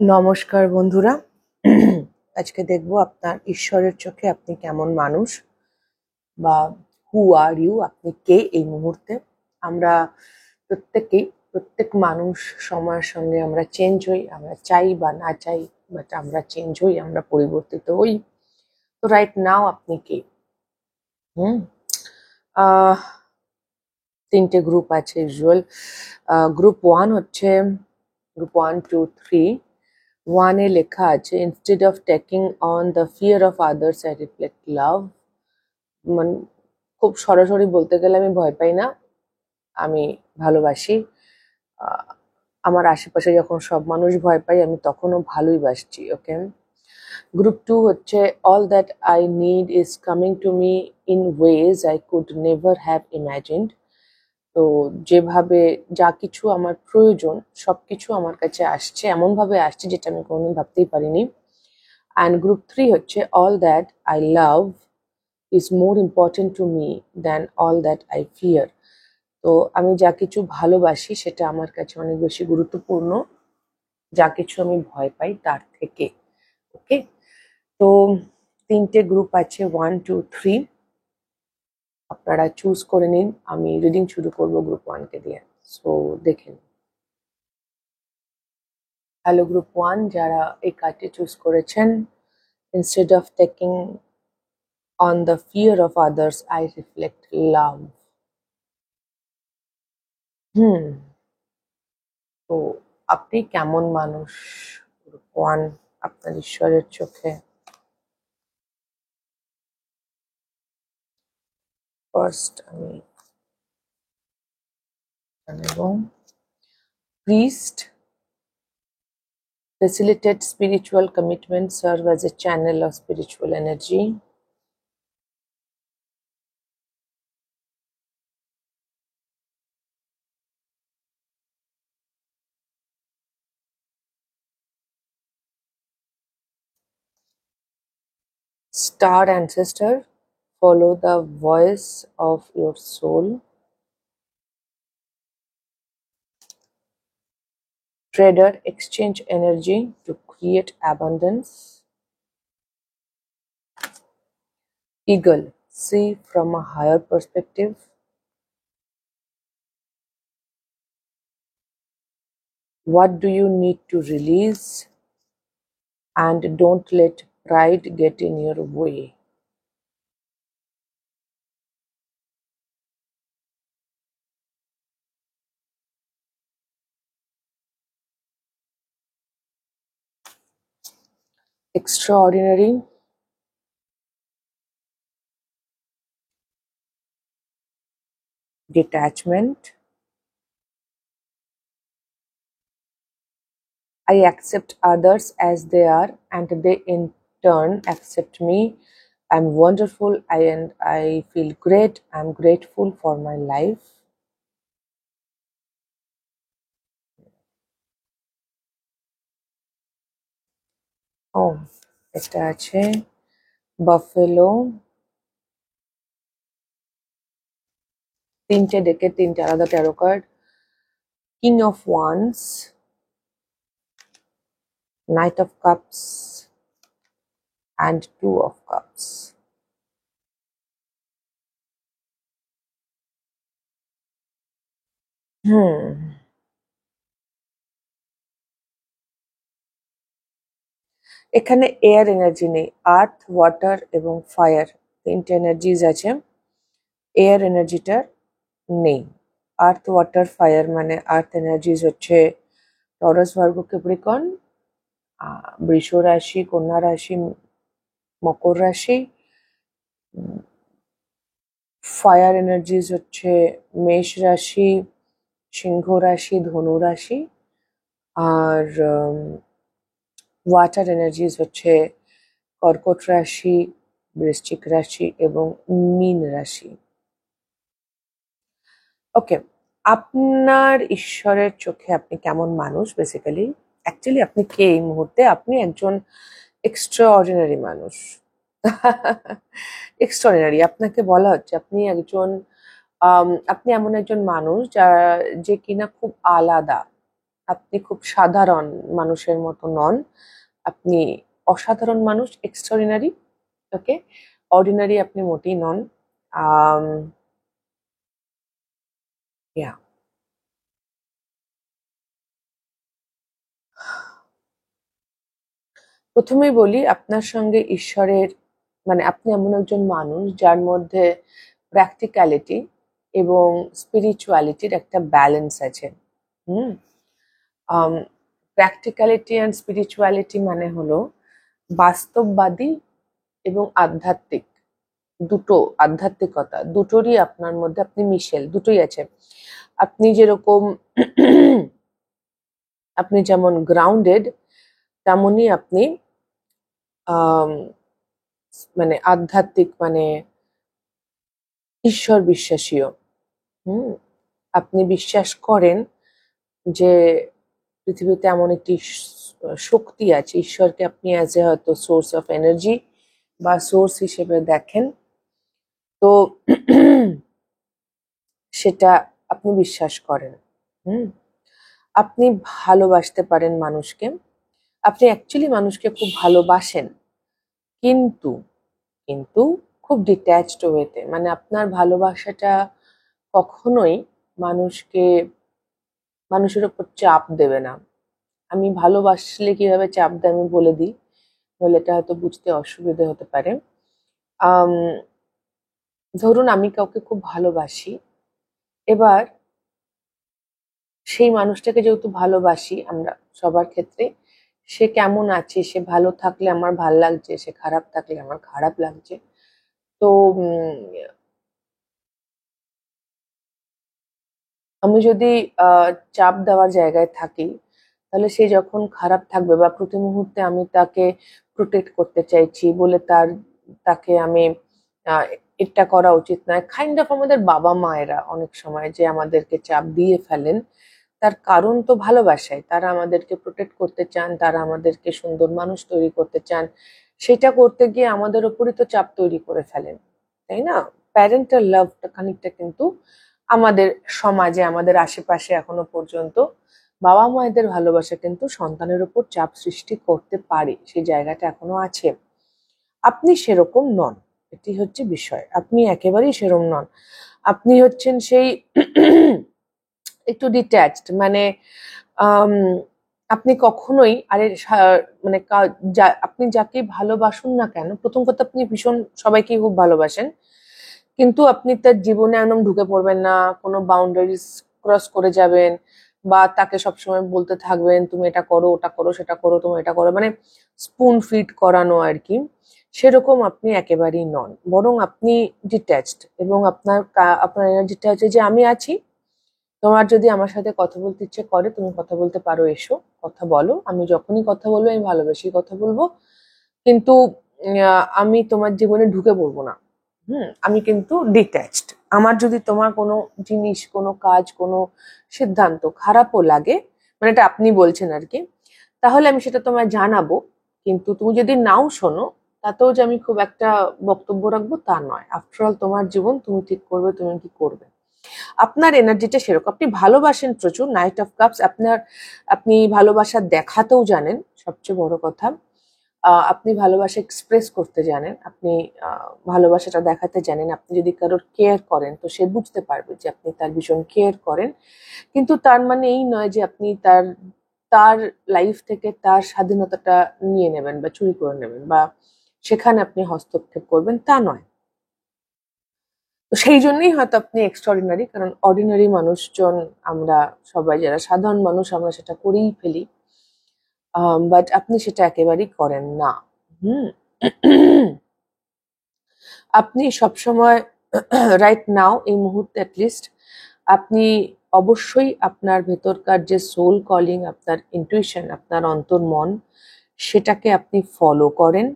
নমস্কার বন্ধুরা। আজকে দেখব আপনার ঈশ্বরের চোখে আপনি কেমন মানুষ, বা হু আর ইউ, আপনি কে এই মুহূর্তে। আমরা প্রত্যেকেই, প্রত্যেক মানুষ সময়ের সঙ্গে আমরা চেঞ্জ হই, আমরা চাই বা না চাই, বাট আমরা চেঞ্জ হই, আমরা পরিবর্তিত হই। তো রাইট নাও আপনি কে? হুম আহ তিনটে গ্রুপ আছে ইউজুয়াল। গ্রুপ ওয়ান হচ্ছে গ্রুপ 1, 2, 3। ওয়ানে লেখা আছে, instead of taking on the fear of others I reflect love. মানে খুব সরাসরি বলতে গেলে আমি ভয় পাই না, আমি ভালোবাসি। আহ, আমার আশেপাশে যখন সব মানুষ ভয় পাই, আমি তখনও ভালোই বাসছি। ওকে। গ্রুপ টু হচ্ছে, all that I need is coming to me in ways I could never have imagined. তো যেভাবে যা কিছু আমার প্রয়োজন সবকিছু আমার কাছে আসছে, এমন ভাবে আসছে যেটা আমি কোনোদিন ভাবতেই পারিনি। অ্যান্ড গ্রুপ থ্রি হচ্ছে, all that I love is more important to me than all that I fear. তো আমি যা কিছু ভালোবাসি সেটা আমার কাছে অনেক বেশি গুরুত্বপূর্ণ যা কিছু আমি ভয় পাই তার থেকে। ওকে। তো তিনটে গ্রুপ আছে, 1, 2, 3। আপনারা চুজ করে নিন। আমি রিডিং শুরু করবো গ্রুপ ওয়ানকে দিয়ে। সো দেখেন। হ্যালো গ্রুপ ওয়ান, যারা এই কার্ডটি চুজ করেছেন, instead of taking on the fear of others I reflect love. হুম তো আপনি কেমন মানুষ গ্রুপ ওয়ান আপনার ঈশ্বরের চোখে? ফার্স্ট আমি জানাবো, priest, facilitate spiritual commitment, serve as a channel of spiritual energy. Star ancestor, follow the voice of your soul. Trader, exchange energy to create abundance. Eagle, see from a higher perspective. What do you need to release? And don't let pride get in your way. Extraordinary, detachment. I accept others as they are, and they in turn accept me. I'm wonderful, and I feel great. I'm grateful for my life. Oh, এটা আছে buffalo. তিনটে ডেকে তিনটে আলাদা taro card. King of wands, night of cups, and two of cups. এখানে air energy নেই, আর্থ, water এবং fire তিনটে এনার্জিজ আছে। এয়ার এনার্জিটা নেই। আর্থ, ওয়াটার, ফায়ার মানে আর্থ এনার্জিজ হচ্ছে টরাস, ভার্গো, ক্যাপ্রিকন, বৃষ রাশি, কন্যা রাশি, মকর রাশি। ফায়ার এনার্জিজ হচ্ছে মেষ রাশি, সিংহ রাশি, ধনু রাশি। আর ওয়াটার এনার্জিজ হচ্ছে কর্কট রাশি, বৃশ্চিক রাশি এবং মীন রাশি। ওকে। আপনার ঈশ্বরের চোখে আপনি কেমন মানুষ? বেসিক্যালি অ্যাকচুয়ালি আপনি কে এই মুহূর্তে? আপনি একজন এক্সট্রাঅর্ডিনারি মানুষ। এক্সট্রাঅর্ডিনারি আপনাকে বলা হচ্ছে, আপনি একজন আপনি এমন একজন মানুষ যে কিনা খুব আলাদা। আপনি খুব সাধারণ মানুষের মতো নন, আপনি অসাধারণ মানুষ, এক্সট্রাঅর্ডিনারি। ওকে, অর্ডিনারি আপনি মোটেই নন। ইয়া প্রথমেই বলি, আপনার সঙ্গে ঈশ্বরের মানে আপনি এমন একজন মানুষ যার মধ্যে প্র্যাকটিক্যালিটি এবং স্পিরিচুয়ালিটির একটা ব্যালেন্স আছে। হুম প্র্যাকটিক্যালিটি অ্যান্ড স্পিরিচুয়ালিটি মানে হলো বাস্তববাদী এবং আধ্যাত্মিক, দুটো আধ্যাত্মিকতা দুটোরই আপনার মধ্যে আপনি মিশেল, দুটোই আছে। আপনি যেরকম আপনি যেমন গ্রাউন্ডেড, তেমনই আপনি মানে আধ্যাত্মিক, মানে ঈশ্বর বিশ্বাসীও। হুম আপনি বিশ্বাস করেন যে পৃথিবীতে এমন একটি শক্তি আছে, ঈশ্বরকে আপনি অ্যাজ এ হয়তো সোর্স অফ এনার্জি বা সোর্স হিসেবে দেখেন, তো সেটা আপনি বিশ্বাস করেন। হুম আপনি ভালোবাসতে পারেন মানুষকে, আপনি অ্যাকচুয়ালি মানুষকে খুব ভালোবাসেন, কিন্তু কিন্তু খুব ডিট্যাচড ওয়েতে, মানে আপনার ভালোবাসাটা কখনোই মানুষকে মানুষের উপর চাপ দেবে না। আমি ভালোবাসলে কিভাবে চাপ দেয় আমি বলে দিই, তাহলে এটা হয়তো বুঝতে অসুবিধে হতে পারে। আম, ধরুন আমি কাউকে খুব ভালোবাসি, এবার সেই মানুষটাকে যেহেতু ভালোবাসি আমরা সবার ক্ষেত্রে, সে কেমন আছে, সে ভালো থাকলে আমার ভাল লাগছে, সে খারাপ থাকলে আমার খারাপ লাগছে। তো আমি যদি চাপ দেওয়ার জায়গায় থাকি, তাহলে সে যখন খারাপ থাকবে বা প্রতি মুহূর্তে আমি তাকে প্রোটেক্ট করতে চাইছি বলে তাকে আমি আহ, এটা করা উচিত নয়, কাইন্ড অফ আমাদের বাবা মায়েরা অনেক সময় যে আমাদেরকে চাপ দিয়ে ফেলেন, তার কারণ তো ভালোবাসায়, তারা আমাদেরকে প্রোটেক্ট করতে চান, তারা আমাদেরকে সুন্দর মানুষ তৈরি করতে চান, সেটা করতে গিয়ে আমাদের ওপরই তো চাপ তৈরি করে ফেলেন, তাই না? প্যারেন্টাল লাভটা খানিকটা কিন্তু আমাদের সমাজে, আমাদের আশেপাশে এখনো পর্যন্ত বাবা মায়েদের ভালোবাসা কিন্তু সন্তানের উপর চাপ সৃষ্টি করতে পারে, সেই জায়গাটা এখনো আছে। আপনি সেরকম নন, এটি হচ্ছে বিষয়, আপনি একেবারেই সেরকম নন। আপনি হচ্ছেন সেই একটু ডিট্যাচড, মানে আম, আপনি কখনোই মানে আপনি যাকে ভালোবাসুন না কেন, প্রথম কথা আপনি ভীষণ সবাইকেই খুব ভালোবাসেন, কিন্তু আপনি তার জীবনে একদম ঢুকে পড়বেন না, কোনো বাউন্ডারিজ ক্রস করে যাবেন বা তাকে সবসময় বলতে থাকবেন তুমি এটা করো, ওটা করো, সেটা করো, তুমি এটা করো, মানে স্পুন ফিড করানো আর কি, সেরকম আপনি একেবারেই নন। বরং আপনি ডিট্যাচড, এবং আপনার এনার্জিটা হচ্ছে যে আমি আছি, তোমার যদি আমার সাথে কথা বলতে ইচ্ছে করে তুমি কথা বলতে পারো, এসো কথা বলো, আমি যখনই কথা বলবো আমি ভালোবেসেই কথা বলবো, কিন্তু আমি তোমার জীবনে ঢুকে পড়বো না। আমি কিন্তু ডিট্যাচড। আমার যদি তোমার কোনো জিনিস, কোনো কাজ, কোনো সিদ্ধান্ত খারাপও লাগে, মানে এটা আপনি বলছেন আর কি, তাহলে আমি সেটা তোমায় জানাবো, কিন্তু তুমি যদি নাও শোনো তাতেও যে আমি খুব একটা বক্তব্য রাখবো তা নয়। আফটারঅল তোমার জীবন, তুমি ঠিক করবে তুমি কি করবে। আপনার এনার্জিটা সেরকম, আপনি ভালোবাসেন প্রচুর, নাইট অফ কাপস আপনি ভালোবাসা দেখাতেও জানেন, সবচেয়ে বড় কথা। আপনি ভালোবাসা এক্সপ্রেস করতে জানেন, আপনি ভালোবাসাটা দেখাতে জানেন। আপনি যদি কারোর কেয়ার করেন তো সে বুঝতে পারবে যে আপনি তার ভীষণ কেয়ার করেন, কিন্তু তার মানে এই নয় যে আপনি তার তার লাইফ থেকে তার স্বাধীনতাটা নিয়ে নেবেন বা চুরি করে নেবেন বা সেখানে আপনি হস্তক্ষেপ করবেন, তা নয়। তো সেই জন্যই হয়তো আপনি এক্সট্রাঅর্ডিনারি, কারণ অর্ডিনারি মানুষজন আমরা সবাই যারা সাধারণ মানুষ আমরা সেটা করেই ফেলি, বাট আপনি সেটা একেবারেই করেন না। হুম আপনি সবসময় রাইট নাও, এই মুহূর্তে অ্যাটলিস্ট আপনি অবশ্যই আপনার ভেতরকার যে সোল কলিং, আপনার ইন্টুইশন, আপনার অন্তর্মন, সেটাকে আপনি ফলো করেন।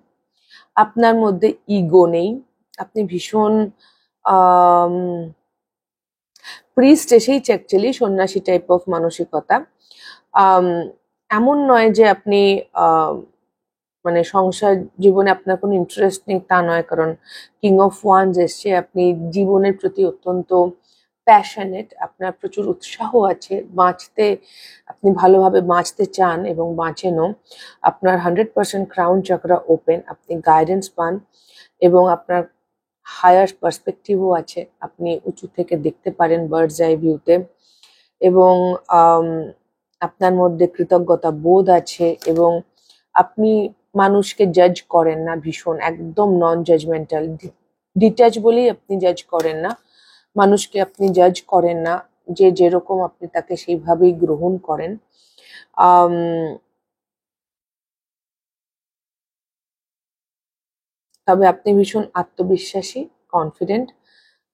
আপনার মধ্যে ইগো নেই, আপনি ভীষণ প্রিস্ট এসেই অ্যাকচুয়ালি সন্ন্যাসী টাইপ অফ মানসিকতা। আম, এমন নয় যে আপনি মানে সংসার জীবনে আপনার কোনো ইন্টারেস্ট নেই, তা নয়, কারণ কিং অফ ওয়ান্স এসছে, আপনি জীবনের প্রতি অত্যন্ত প্যাশনেট, আপনার প্রচুর উৎসাহ আছে বাঁচতে, আপনি ভালোভাবে বাঁচতে চান এবং বাঁচেনও। আপনার 100% ক্রাউন চক্রা ওপেন, আপনি গাইডেন্স পান এবং আপনার হায়ার পার্সপেক্টিভও আছে, আপনি উঁচু থেকে দেখতে পারেন বার্ডস আই ভিউতে, এবং আপনার মধ্যে কৃতজ্ঞতা বোধ আছে, এবং আপনি মানুষকে জাজ করেন না ভীষণ, একদম নন জাজমেন্টাল, ডিট্যাচ বলেই আপনি জাজ করেন না মানুষকে, আপনি জাজ করেন না, যে যেরকম আপনি তাকে সেইভাবেই গ্রহণ করেন। আম, তবে আপনি ভীষণ আত্মবিশ্বাসী, কনফিডেন্ট,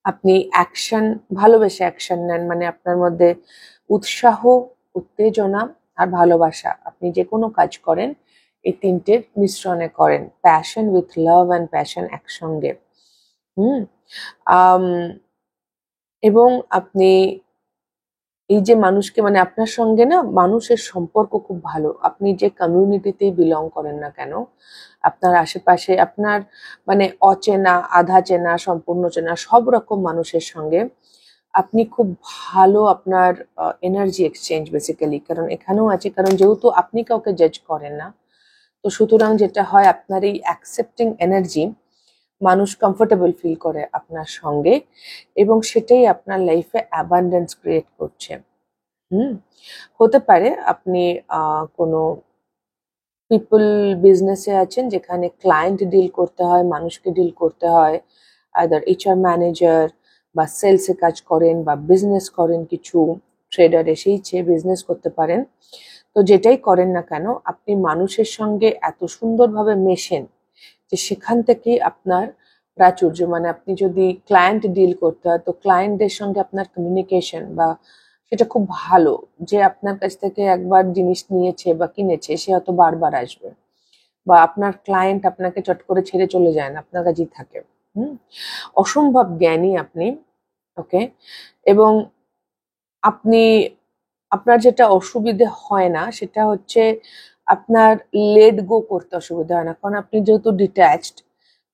আপনি অ্যাকশন, ভালোবেসে অ্যাকশন নেন, মানে আপনার মধ্যে উৎসাহ, উত্তেজনা আর ভালোবাসা, আপনি যে কোনো কাজ করেন এই তিনটের মিশ্রণে করেন, passion with love and passion একসঙ্গে। হুম আম, এবং আপনি এই যে মানুষকে, মানে আপনার সঙ্গে না মানুষের সম্পর্ক খুব ভালো, আপনি যে কমিউনিটিতেই বিলং করেন না কেন, আপনার আশেপাশে আপনার মানে অচেনা, আধা চেনা, সম্পূর্ণ চেনা সব রকম মানুষের সঙ্গে আপনি খুব ভালো, আপনার এনার্জি এক্সচেঞ্জ বেসিক্যালি, কারণ এখানেও আছে, কারণ যেহেতু আপনি কাউকে জাজ করেন না, তো সুতরাং যেটা হয় আপনার এই অ্যাকসেপ্টিং এনার্জি, মানুষ কমফোর্টেবল ফিল করে আপনার সঙ্গে, এবং সেটাই আপনার লাইফে অ্যাবান্ডেন্স ক্রিয়েট করছে। হুম হতে পারে আপনি কোনো পিপল বিজনেসে আছেন যেখানে ক্লায়েন্ট ডিল করতে হয়, মানুষকে ডিল করতে হয়, আইদার এইচআর ম্যানেজার বা সেলসে কাজ করেন বা বিজনেস করেন, কিছু ট্রেডার এসেইছে বিজনেস করতে পারেন, তো যেটাই করেন না কেন আপনি মানুষের সঙ্গে এত সুন্দরভাবে মেশেন যে সেখান থেকেই আপনার প্রাচুর্য, মানে আপনি যদি ক্লায়েন্ট ডিল করতে হয় তো ক্লায়েন্টদের সঙ্গে আপনার কমিউনিকেশন বা সেটা খুব ভালো, যে আপনার কাছ থেকে একবার জিনিস নিয়েছে বা কিনেছে সে হয়তো বারবার আসবে, বা আপনার ক্লায়েন্ট আপনাকে চট করে ছেড়ে চলে যায় না, আপনার কাছেই থাকে। হুম অসম্ভব জ্ঞানী আপনি। ওকে, এবং আপনি, আপনার যেটা অসুবিধে হয় না সেটা হচ্ছে আপনার লেট গো করতে অসুবিধা হয় না, কারণ আপনি যেহেতু ডিট্যাচড,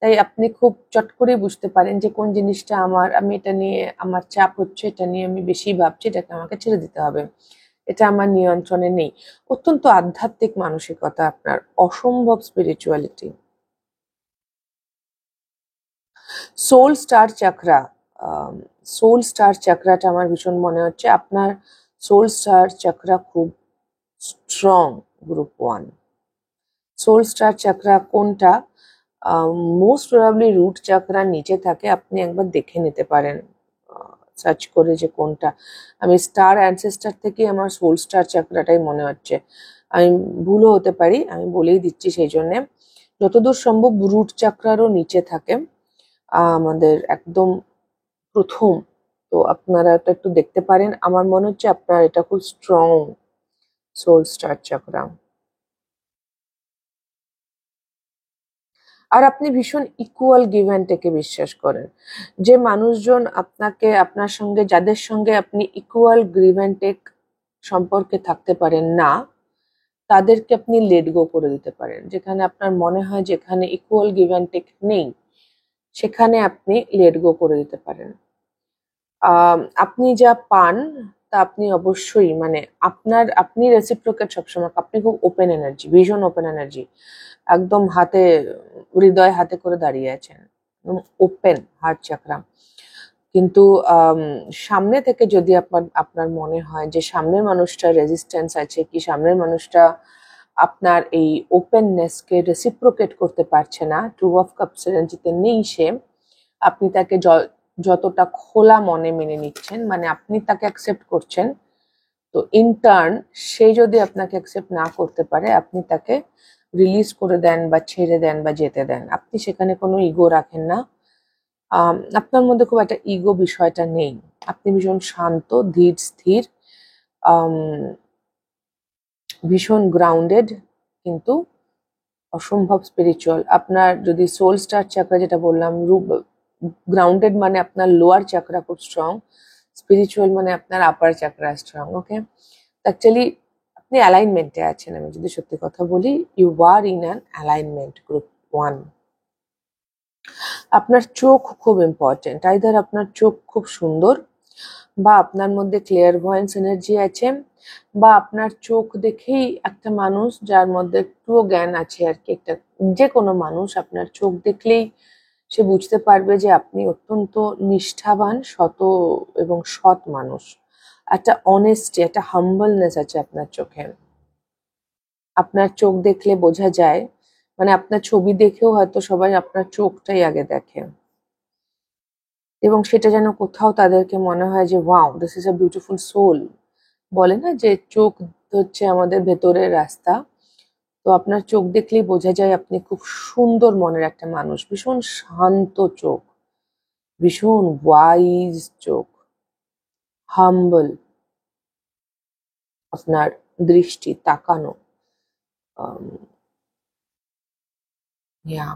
তাই আপনি খুব চট করে বুঝতে পারেন যে কোন জিনিসটা আমার, আমি এটা নিয়ে আমার চাপ হচ্ছে, এটা নিয়ে আমি বেশি ভাবছি, এটাকে আমাকে ছেড়ে দিতে হবে, এটা আমার নিয়ন্ত্রণে নেই। অত্যন্ত আধ্যাত্মিক মানসিকতা আপনার, অসম্ভব spirituality. Soul star চাকরা, soul star চাকরাটা আমার ভীষণ মনে হচ্ছে আপনার সোল স্টার চাকরা খুব স্ট্রং, গ্রুপ 1। সোল স্টার চাকরা কোনটা? মোস্ট প্রবাবলি রুট চাকরার নিচে থাকে, আপনি একবার দেখে নিতে পারেন সার্চ করে যে কোনটা। আমি স্টার অ্যানসেস্টার থেকে আমার সোল স্টার চাকরাটাই মনে হচ্ছে, আমি ভুলও হতে পারি, আমি বলেই দিচ্ছি সেই জন্যে। যতদূর সম্ভব রুট চাকরারও নিচে থাকে, আমাদের একদম প্রথম, তো আপনারা এটা একটু দেখতে পারেন, আমার মনে হচ্ছে আপনার এটা খুব স্ট্রং সোল স্টার চাকরা। আর আপনি ভীষণ ইকুয়াল গিভ অ্যান্ড টেকে বিশ্বাস করেন, যে মানুষজন আপনাকে, আপনার সঙ্গে যাদের সঙ্গে আপনি ইকুয়াল গিভ অ্যান্ড টেক সম্পর্কে থাকতে পারেন না, তাদেরকে আপনি লেট গো করে দিতে পারেন। যেখানে আপনার মনে হয় যেখানে ইকুয়াল গিভ অ্যান্ড টেক নেই, সেখানে আপনি লেট গো করে দিতে পারেন। আপনি যা পান তা আপনি অবশ্যই, মানে আপনি রেসিপ্রোকেট সবসময়, আপনি খুব ওপেন এনার্জি, ভীষণ ওপেন এনার্জি, একদম হাতে, হৃদয় হাতে করে দাঁড়িয়ে আছেন, ওপেন হার্ট চাকরা। কিন্তু সামনে থেকে যদি আপনার মনে হয় যে সামনের মানুষটা রেজিস্ট্যান্স আছে, কি সামনের মানুষটা আপনার এই ওপেননেসকে রেসিপ্রোকেট করতে পারছে না, টু অফ কাপস এনার্জিতে নেই সে, আপনি তাকে যতটা খোলা মনে মেনে নিচ্ছেন, মানে আপনি তাকে অ্যাকসেপ্ট করছেন, তো ইন টার্ন সে যদি আপনাকে অ্যাকসেপ্ট না করতে পারে আপনি তাকে রিলিজ করে দেন বা ছেড়ে দেন বা যেতে দেন, আপনি সেখানে কোনো ইগো রাখেন না। আপনার মধ্যে খুব একটা ইগো বিষয়টা নেই, আপনি ভীষণ শান্ত, ধীর স্থির, ভীষণ গ্রাউন্ডেড, কিন্তু অসম্ভব স্পিরিচুয়াল। আপনার যদি সোল স্টার চাকরা যেটা বললাম, গ্রাউন্ডেড মানে আপনার লোয়ার চাকরা খুব স্ট্রং, স্পিরিচুয়াল মানে আপনার আপার চাকরা স্ট্রং। ওকে, অ্যাকচুয়ালি আপনি অ্যালাইনমেন্টে আছেন, আমি যদি সত্যি কথা বলি, you are in an alignment, group 1। আপনার চোখ খুব ইম্পর্টেন্ট, আইদার আপনার চোখ খুব সুন্দর বা আপনার মধ্যে ক্লিয়ারভয়েন্স এনার্জি আছে, বা আপনার চোখ দেখেই একটা মানুষ যার মধ্যে একটুও জ্ঞান আছে আর কি, একটা যে কোনো মানুষ আপনার চোখ দেখলেই সে বুঝতে পারবে যে আপনি অত্যন্ত নিষ্ঠাবান, এবং সৎ মানুষ। একটা অনেস্টি, একটা হাম্বলনেস আছে আপনার চোখে। আপনার চোখ দেখলে বোঝা যায়, মানে আপনার ছবি দেখেও হয়তো সবাই আপনার চোখটাই আগে দেখে, এবং সেটা যেন কোথাও তাদেরকে মনে হয় যে wow, this is a beautiful soul. বলে না যে চোখ হচ্ছে আমাদের ভেতরের রাস্তা। তো আপনার চোখ দেখলেই বোঝা যায় আপনি খুব সুন্দর মনের একটা মানুষ, ভীষণ শান্ত চোখ, ভীষণ ওয়াইজ চোখ, হাম্বল আপনার দৃষ্টি তাকানো। আম, yeah.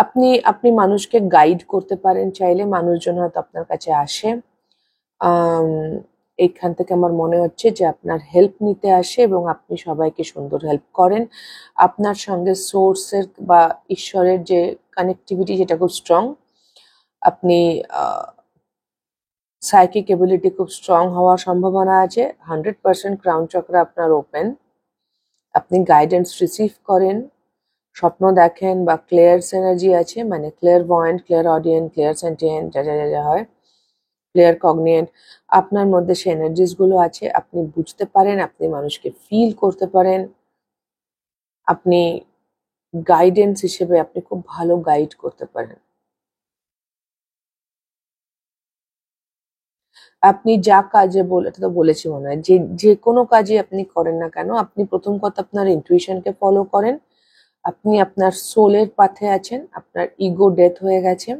আপনি আপনি মানুষকে গাইড করতে পারেন চাইলে, মানুষজন হয়তো আপনার কাছে আসে। আম, এইখান থেকে আমার মনে হচ্ছে যে আপনার হেল্প নিতে আসে এবং আপনি সবাইকে সুন্দর হেল্প করেন। আপনার সঙ্গে সোর্সের বা ঈশ্বরের যে কানেক্টিভিটি, যেটা খুব স্ট্রং। আপনি সাইকিক এবিলিটি খুব স্ট্রং হওয়ার সম্ভাবনা আছে। 100% ক্রাউন চক্র আপনার ওপেন। আপনি গাইডেন্স রিসিভ করেন, স্বপ্ন দেখেন, বা ক্লিয়ার এনার্জি আছে, মানে ক্লিয়ার ভয়েন্ট, ক্লিয়ার অডিয়েন্ট, ক্লিয়ার সেন্টিয়েন্ট, যা যা যা যা হয়, ক্লিয়ার কগনিয়েন্ট, আপনার মধ্যে সে এনার্জিস গুলো আছে। আপনি বুঝতে পারেন, আপনি মানুষকে ফিল করতে পারেন, আপনি গাইডেন্স হিসেবে আপনি খুব ভালো গাইড করতে পারেন। আপনি যা কাজে এটা তো বলেছি মনে হয়, যে যে কোনো কাজে আপনি করেন না কেন, আপনি প্রথম কথা আপনার ইনটুইশনকে ফলো করেন। আপনি আপনার সোলের পাথে আছেন, আপনার ইগো ডেথ হয়ে গেছে।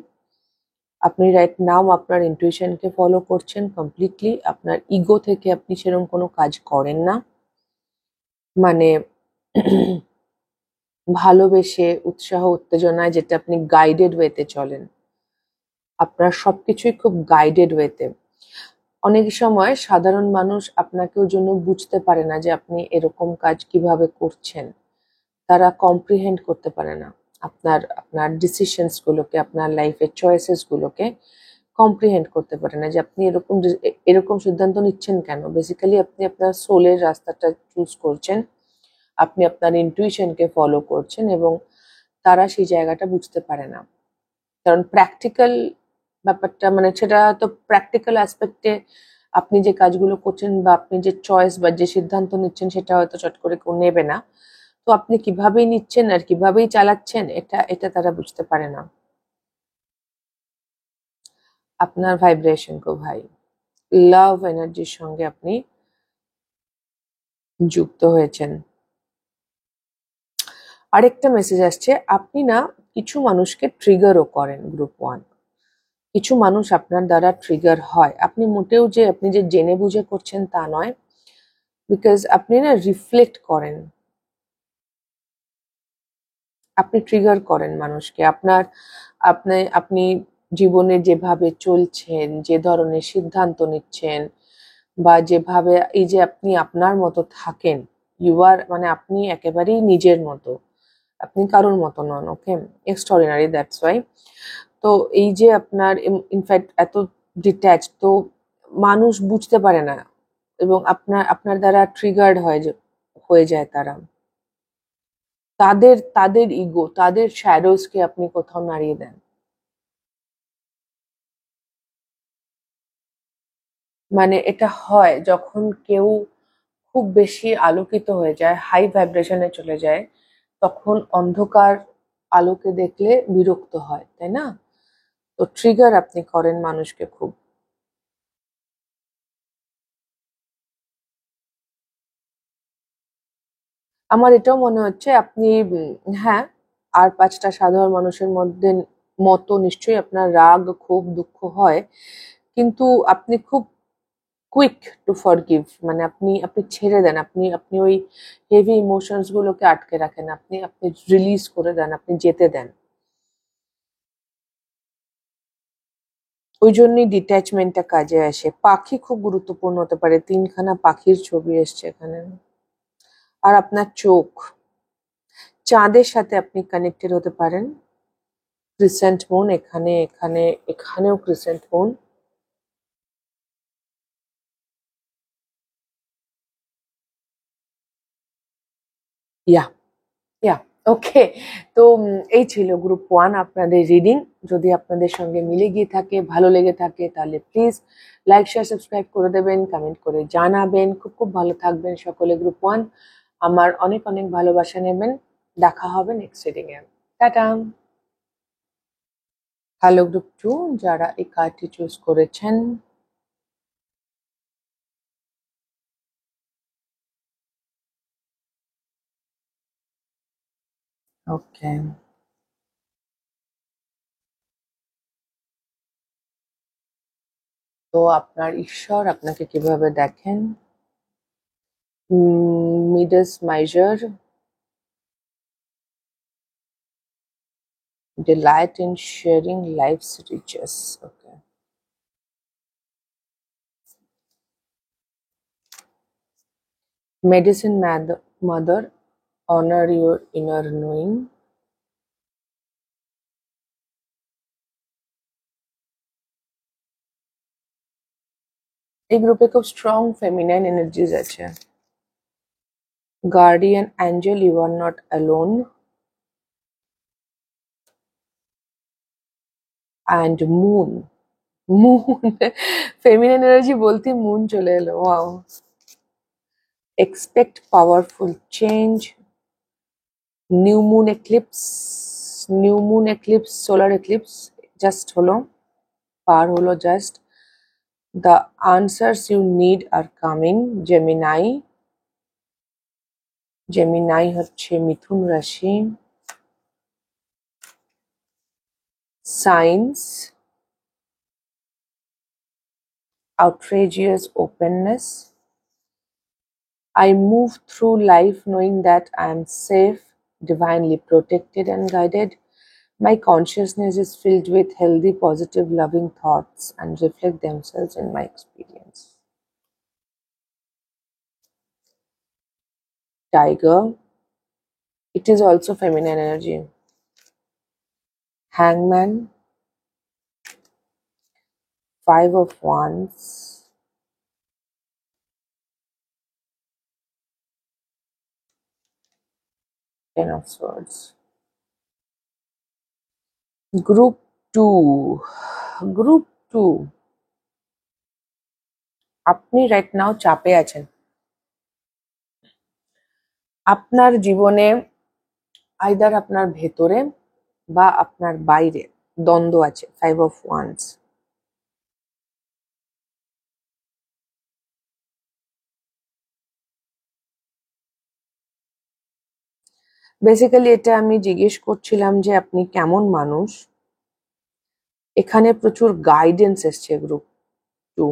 আপনি রাইট নাও আপনার ইনটুইশনকে ফলো করছেন কমপ্লিটলি। আপনার ইগো থেকে আপনি সেরকম কোনো কাজ করেন না, মানে ভালোবেসে উৎসাহ উত্তেজনায়, যেটা আপনি গাইডেড ওয়েতে চলেন। আপনার সবকিছুই খুব গাইডেড ওয়েতে। অনেক সময় সাধারণ মানুষ আপনাকে ওই জন্য বুঝতে পারে না যে আপনি এরকম কাজ কিভাবে করছেন। তারা কম্প্রিহেন্ড করতে পারে না আপনার আপনার ডিসিশনস গুলোকে, আপনার লাইফের চয়েসেস গুলোকে কম্প্রিহেন্ড করতে পারে না যে আপনি এরকম সিদ্ধান্ত নিচ্ছেন কেন। বেসিক্যালি আপনি আপনার সোলের রাস্তাটা চুজ করছেন, আপনি আপনার ইনটুইশনকে ফলো করছেন, এবং তারা সেই জায়গাটা বুঝতে পারে না। কারণ প্র্যাকটিক্যাল ব্যাপারটা, মানে সেটা তো প্র্যাকটিক্যাল অ্যাসপেক্টে আপনি যে কাজগুলো করছেন বা আপনি যে চয়েস বা যে সিদ্ধান্ত নিচ্ছেন, সেটা হয়তো চট করে কেউ নেবে না। তো আপনি কিভাবেই নিচ্ছেন আর কিভাবেই চালাচ্ছেন, এটা এটা তারা বুঝতে পারে না। আপনার ভাইব্রেশন খুব হাই, লাভ এনার্জির সঙ্গে আপনি যুক্ত হয়েছেন। আরেকটা মেসেজ আসছে, আপনি না কিছু মানুষকে ট্রিগারও করেন, গ্রুপ 1। কিছু মানুষ আপনার দ্বারা ট্রিগার হয়, আপনি মোটেও যে আপনি যে জেনে বুঝে করছেন তা নয়, বিকজ আপনি না রিফ্লেক্ট করেন, আপনি ট্রিগার করেন মানুষকে। আপনি জীবনে যেভাবে চলছেন, যে ধরনের সিদ্ধান্ত নিচ্ছেন, বা যেভাবে এই যে আপনি আপনার মতো থাকেন, মানে আপনি একেবারেই নিজের মতো, আপনি কারোর মতো নন। ওকে, এক্সট্রাঅর্ডিনারি, দ্যাটস ওয়াই। তো এই যে আপনার ইনফ্যাক্ট এত ডিট্যাচ, তো মানুষ বুঝতে পারে না, এবং আপনার আপনার দ্বারা ট্রিগার্ড হয়ে যায় তারা। তাদের ইগো, তাদের শ্যাডোজ কে আপনি কোথাও নাড়িয়ে দেন। মানে এটা হয় যখন কেউ খুব বেশি আলোকিত হয়ে যায়, হাই ভাইব্রেশনে চলে যায়, তখন অন্ধকার আলোকে দেখলে বিরক্ত হয়, তাই না? তো ট্রিগার আপনি করেন মানুষকে খুব। আমার এটাও মনে হচ্ছে আপনি হ্যাঁ, আর 5টা সাধারণ মানুষের মতো নিশ্চয়ই আপনার রাগ, ক্ষোভ, দুঃখ হয়, কিন্তু আপনি খুব কুইক টু ফরগিভ, মানে আপনি আপনি ছেড়ে দেন, আপনি আপনি ওই হেভি ইমোশনস গুলোকে আটকে রাখেন, আপনি আপনি রিলিজ করে দেন, আপনি যেতে দেন। ওই জন্যই ডিট্যাচমেন্টটা কাজে আসে। পাখি খুব গুরুত্বপূর্ণ হতে পারে, 3খানা পাখির ছবি এসছে এখানে। আর আপনার চোখ, চাঁদের সাথে আপনি কানেক্টেড হতে পারেন। ক্রিসেন্ট মুন, এখানেও ক্রিসেন্ট মুন। ইয়া ইয়া ওকে। তো এই ছিল গ্রুপ 1 আপনাদের রিডিং। যদি আপনাদের সঙ্গে মিলে গিয়ে থাকে, ভালো লেগে থাকে, তাহলে প্লিজ লাইক শেয়ার সাবস্ক্রাইব করে দেবেন, কমেন্ট করে জানাবেন। খুব খুব ভালো থাকবেন সকলে। গ্রুপ 1 আমার অনেক অনেক ভালোবাসা নেবেন। দেখা হবে next reading a. Tata. Hello group 2, যারা এই কার্ডটি চুজ করেছেন, ওকে, তো আপনার ঈশ্বর আপনাকে কিভাবে দেখেন? Midas miser, delight in sharing life's riches. Okay. Medicine mother, honor your inner knowing. এই গ্রুপে খুব স্ট্রং ফেমিনাইন এনার্জিজ আছে। Guardian angel, you are not alone. And moon, feminine energy বলতে মুন চলে এলো। Wow. Expect powerful change. New moon eclipse, solar eclipse just হলো, পার হলো just. The answers you need are coming. Gemini হচ্ছে মিথুন রাশি। Science, outrageous openness. I move through life knowing that I am safe, divinely protected and guided. My consciousness is filled with healthy, positive, loving thoughts and reflect themselves in my experience. Tiger, it is also feminine energy. Hangman, 5 of Wands, 10 of Swords. Group 2, আপনি right now চাপে আছেন। আপনার জীবনে either আপনার ভেতরে বা আপনার বাইরে দ্বন্দ্ব আছে। 5 of Wands। বেসিক্যালি এটা আমি জিজ্ঞেস করছিলাম যে আপনি কেমন মানুষ। এখানে প্রচুর গাইডেন্স এসছে গ্রুপ 2,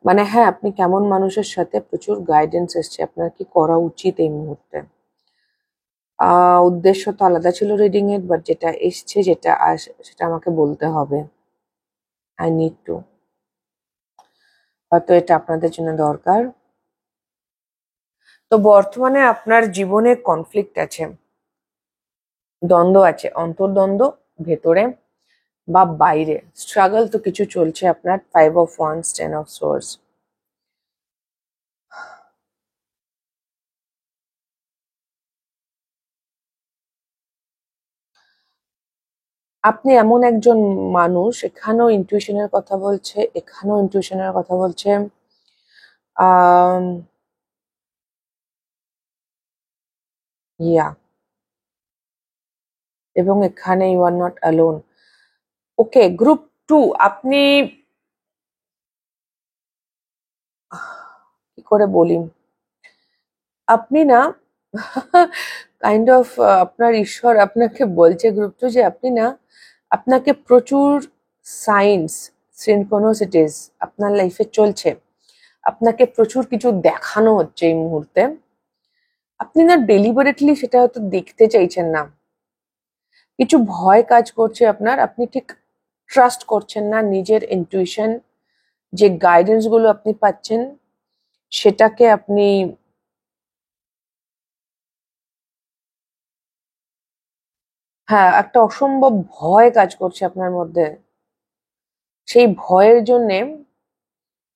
মানে হ্যাঁ, আপনি কেমন মানুষের সাথে প্রচুর গাইডেন্স এসছে, আপনার কি করা উচিত এই মুহূর্তে। উদ্দেশ্য তো আলাদা ছিল রিডিং এর, বাট যেটা এসছে, সেটা আমাকে বলতে হবে। আই নিড টু, হয়তো এটা আপনাদের জন্য দরকার। তো বর্তমানে আপনার জীবনে কনফ্লিক্ট আছে, দ্বন্দ্ব আছে, অন্তর্দ্বন্দ্ব ভেতরে বা বাইরে। স্ট্রাগল তো কিছু চলছে আপনার। 5 of Wands, 10 of Swords। আপনি এমন একজন মানুষ, এখানেও ইনটিউশনের কথা বলছে, এখানেও ইনটিউশনের কথা বলছে। ইয়া, এবং এখানে you are not alone. Okay group 2, আপনি কি করে বলি, আপনি না কাইন্ড অফ আপনার ঈশ্বর আপনাকে বলছে গ্রুপ 2 যে আপনি না, আপনাকে প্রচুর সাইন্স, সিনক্রোনিসিটিস আপনার লাইফে চলছে, আপনাকে প্রচুর কিছু দেখানো হচ্ছে এই মুহূর্তে। আপনি না ডেলিবারেটলি সেটা হয়তো দেখতে চাইছেন না, কিছু ভয় কাজ করছে আপনার, আপনি ঠিক ট্রাস্ট করছেন না নিজের ইনটিউশন, যে গাইডেন্স গুলো আপনি পাচ্ছেন সেটাকে আপনি হ্যাঁ, একটা অসম্ভব ভয় কাজ করছে আপনার মধ্যে। সেই ভয়ের জন্যে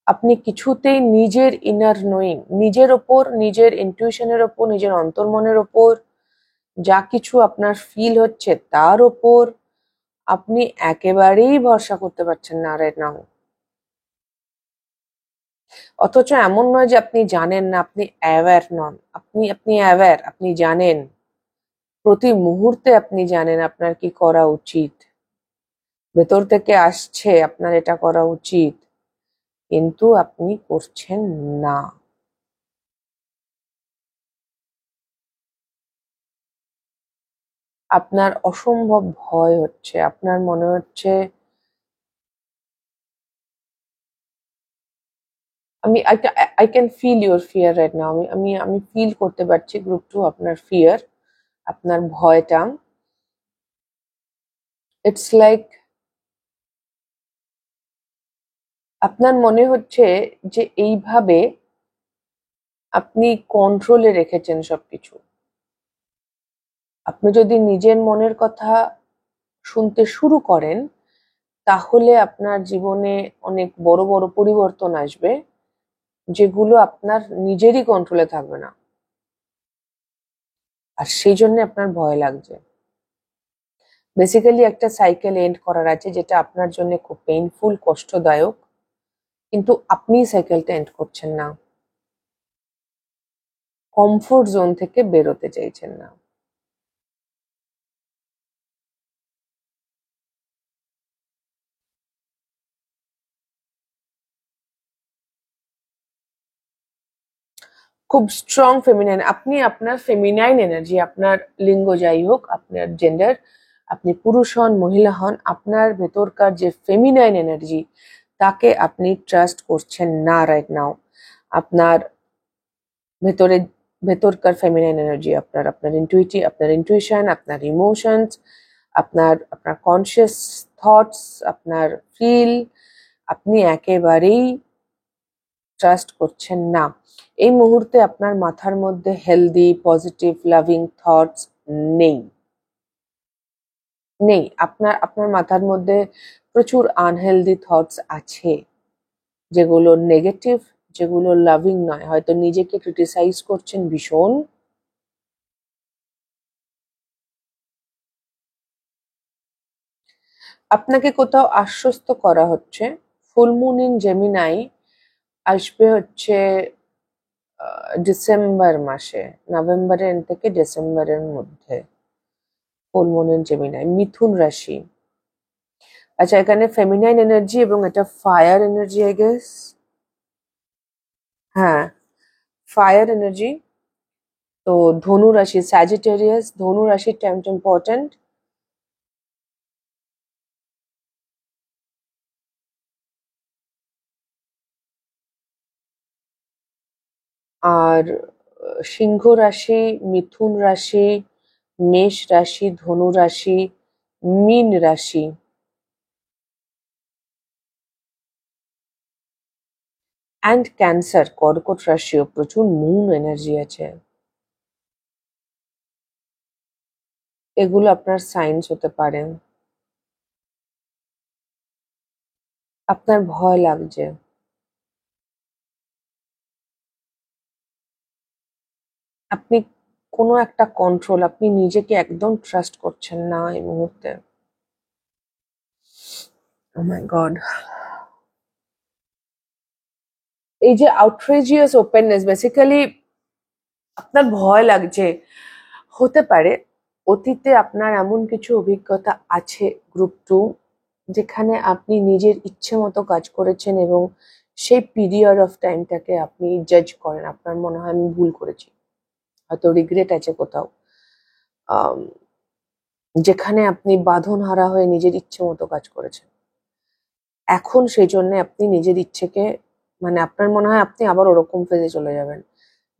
আপনি কিছুতেই নিজের ইনার নোয়িং, নিজের ওপর, নিজের ইনটিউশনের ওপর, নিজের অন্তর্মনের ওপর যা কিছু আপনার ফিল হচ্ছে তার ওপর আপনি একেবারেই ভরসা করতে পারছেন না রাইট নাও। অথচ এমন নয় যে আপনি জানেন না, আপনি অ্যাওয়্যার নন, আপনি আপনি অ্যাওয়্যার, আপনি জানেন, প্রতি মুহূর্তে আপনি জানেন আপনার কি করা উচিত, ভেতর থেকে আসছে আপনার এটা করা উচিত, কিন্তু আপনি করছেন না। আপনার অসম্ভব ভয় হচ্ছে, আপনার মনে হচ্ছে আমি I can feel your fear right now. আমি আমি আমি ফিল করতে পারছি গ্রুপ টু আপনার ফিয়ার, আপনার ভয়টা। ইটস লাইক আপনার মনে হচ্ছে যে এইভাবে আপনি কন্ট্রোলে রেখেছেন সবকিছু। আপনি যদি নিজের মনের কথা শুনতে শুরু করেন তাহলে আপনার জীবনে অনেক বড় বড় পরিবর্তন আসবে, যেগুলো আপনার নিজেরই কন্ট্রোলে থাকবে না, আর সেই জন্য আপনার ভয় লাগছে। বেসিক্যালি একটা সাইকেল এন্ড করার আছে যেটা আপনার জন্য খুব পেইনফুল, কষ্টদায়ক, কিন্তু আপনি সাইকেলটা এন্ড করছেন না, কমফোর্ট জোন থেকে বেরোতে চাইছেন না। খুব স্ট্রং ফেমিনাইন, আপনি আপনার ফেমিনাইন এনার্জি, আপনার লিঙ্গ যাই হোক, আপনার জেন্ডার, আপনি পুরুষ হন মহিলা হন, আপনার ভেতরকার যে ফেমিনাইন এনার্জি তাকে আপনি ট্রাস্ট করছেন না রাইট নাও। আপনার ভেতরে ভেতরকার ফেমিনাইন এনার্জি, আপনার আপনার আপনার ইনটুইশন, আপনার ইমোশনস, আপনার আপনার কনসিয়াস থটস, আপনার ফিল, আপনি একেবারেই ট্রাস্ট করছেন না। এই মুহূর্তে আপনার মাথার মধ্যে হেলদি পজিটিভ লাভিং থটস নেই, নেই। আপনার আপনার মাথার মধ্যে প্রচুর আনহেলদি থটস আছে, যেগুলো নেগেটিভ, যেগুলো লাভিং নয়। হয়তো নিজেকে ক্রিটিসাইজ করছেন ভীষণ, আপনাকে কোথাও আশ্বস্ত করা হচ্ছে ফুল মুন ইন জেমিনাই আসবে হচ্ছে ডিসেম্বর মাসে, নভেম্বরের এন্ড থেকে ডিসেম্বরের মধ্যে। ফুল মুন ইন জেমিনাই, মিথুন রাশি। আচ্ছা, এখানে ফেমিনাইন এনার্জি এবং এটা ফায়ার এনার্জি আই গেস। হ্যাঁ, ফায়ার এনার্জি। তো ধনু রাশি, স্যাজিটেরিয়াস, ধনু রাশির টাইমটা ইম্পর্টেন্ট। আর সিংহ রাশি, মিথুন রাশি, মেষ রাশি, ধনু রাশি, মীন রাশি অ্যান্ড ক্যান্সার, কর্কট রাশিও প্রচুর মুন এনার্জি আছে। এগুলো আপনার সাইন্স হতে পারে। আপনার ভয় লাগছে, আপনি কোনো একটা কন্ট্রোল, আপনি নিজেকে একদম ট্রাস্ট করছেন না এই মুহূর্তে। ও মাই গড, এই যে আউটরেজিয়াস ওপেননেস, বেসিক্যালি আপনার ভয় লাগছে। হতে পারে অতীতে আপনার এমন কিছু অভিজ্ঞতা আছে গ্রুপ টু, যেখানে আপনি নিজের ইচ্ছে মতো কাজ করেছেন এবং সেই পিরিয়ড অফ টাইমটাকে আপনি জাজ করেন, আপনার মনে হয় আমি ভুল করেছি, হয়তো রিগ্রেট আছে কোথাও, আম, যেখানে আপনি বাঁধন হারা হয়ে নিজের ইচ্ছে মতো কাজ করেছেন। এখন সেই জন্য আপনি নিজের ইচ্ছেকে, মানে আপনার মনে হয় আপনি আবার ওরকম ফেজে চলে যাবেন,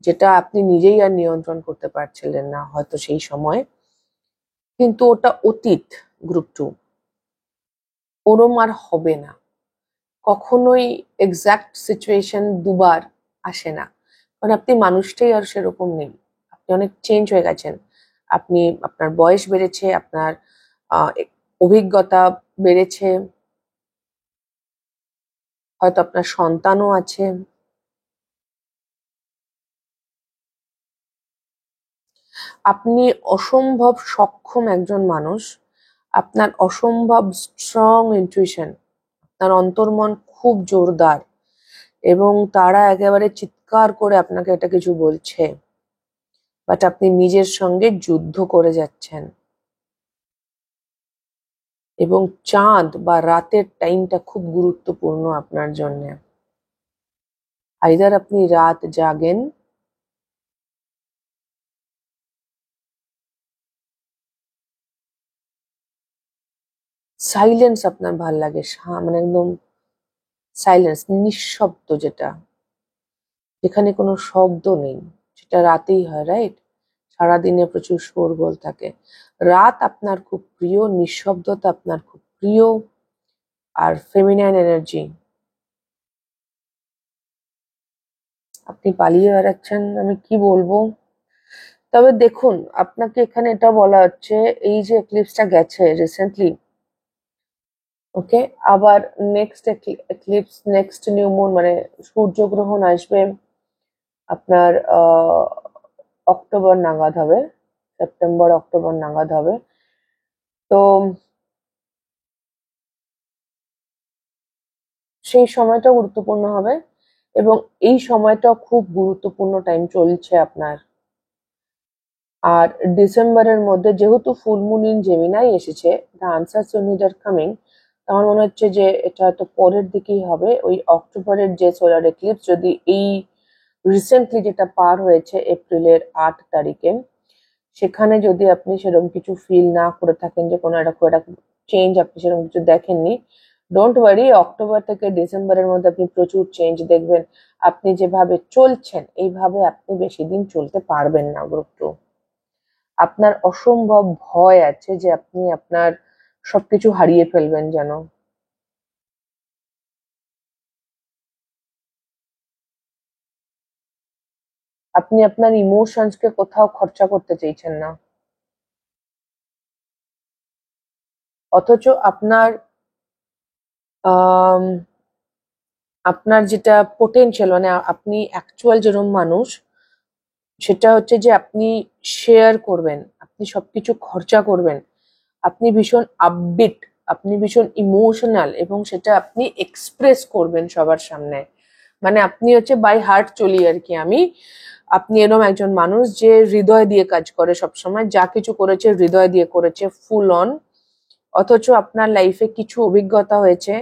যেটা আপনি নিজেই আর নিয়ন্ত্রণ করতে পারছিলেন না হয়তো সেই সময়, কিন্তু ওটা অতীত। গ্রুপ টু ওরম আর হবে না কখনোই। এক্সাক্ট সিচুয়েশন দুবার আসে না, কারণ আপনি মানুষটাই আর সেরকম নেই, আপনি অনেক চেঞ্জ হয়ে গেছেন। আপনি আপনার বয়স বেড়েছে, আপনার অভিজ্ঞতা বেড়েছে, হয়তো আপনার সন্তানও আছে। আপনি অসম্ভব সক্ষম একজন মানুষ, আপনার অসম্ভব স্ট্রং ইনটুইশন, আপনার অন্তর্মন খুব জোরদার, এবং তারা একেবারে চিৎকার করে আপনাকে এটা কিছু বলছে, বাট আপনি নিজের সঙ্গে যুদ্ধ করে যাচ্ছেন। এবং চাঁদ বা রাতের টাইমটা খুব গুরুত্বপূর্ণ আপনার জন্য। আইদার আপনি রাত জাগেন, সাইলেন্স আপনার ভাল লাগে, মানে একদম সাইলেন্স, নিঃশব্দ, যেখানে কোনো শব্দ নেই, সেটা রাতেই হয়, রাইট? সারাদিনে প্রচুর শোরগোল থাকে। রাত আপনার খুব প্রিয়, নিঃশব্দতা আপনার খুব প্রিয়, আর ফেমিনাইন এনার্জি আপনি পালিয়ে বেড়াচ্ছেন, আমি কি বলবো। তবে দেখুন, আপনাকে এখানে এটা বলা হচ্ছে, এই যে এক্লিপসটা গেছে রিসেন্টলি, ওকে, আবার next eclipse, next new moon মানে সূর্যগ্রহণ আসবে আপনার অক্টোবর নাগাদ হবে, সেপ্টেম্বর অক্টোবর নাগাদ হবে। তো সেই সময়টা গুরুত্বপূর্ণ হবে, এবং এই সময়টা খুব গুরুত্বপূর্ণ টাইম চলছে আপনার। আর ডিসেম্বরের মধ্যে যেহেতু ফুল মুন ইন জেমিনাই এসেছে, the answers you need are coming, আমার মনে হচ্ছে যে এটা হয়তো পরের দিকেই হবে, ওই অক্টোবরের যে সোলার এক্লিপস, যদি এই রিসেন্টলি যেটা পার হয়েছে এপ্রিলের 8 তারিখে, সেখানে যদি আপনি সেরকম কিছু ফিল না করে থাকেন, যে কোনো একটা চেঞ্জ আপনি সেরকম কিছু দেখেননি, ডোন্ট ওয়ারি, অক্টোবর থেকে ডিসেম্বরের মধ্যে আপনি প্রচুর চেঞ্জ দেখবেন। আপনি যেভাবে চলছেন এইভাবে আপনি বেশি দিন চলতে পারবেন না গ্রুপ 2। আপনার অসম্ভব ভয় আছে যে আপনি আপনার সবকিছু হারিয়ে ফেলবেন যেন। আপনি আপনার ইমোশনসকে কোথাও খরচা করতে চাইছেন না, অথচ আপনার আহ আপনার যেটা পোটেনশিয়াল, মানে আপনি অ্যাকচুয়াল যেরকম মানুষ, সেটা হচ্ছে যে আপনি শেয়ার করবেন, আপনি সবকিছু খরচা করবেন, আপনি ভীষণ আপবিট, আপনি ভীষণ ইমোশনাল, এবং সেটা আপনি এক্সপ্রেস করবেন সবার সামনে। মানে আপনি হচ্ছে বাই হার্ট চলি আর কি আমি। আপনি এরকম একজন মানুষ যে হৃদয় দিয়ে কাজ করে, সবসময় যা কিছু করেছে হৃদয় দিয়ে করেছে, ফুল অন। অথচ আপনার লাইফে কিছু অভিজ্ঞতা হয়েছে,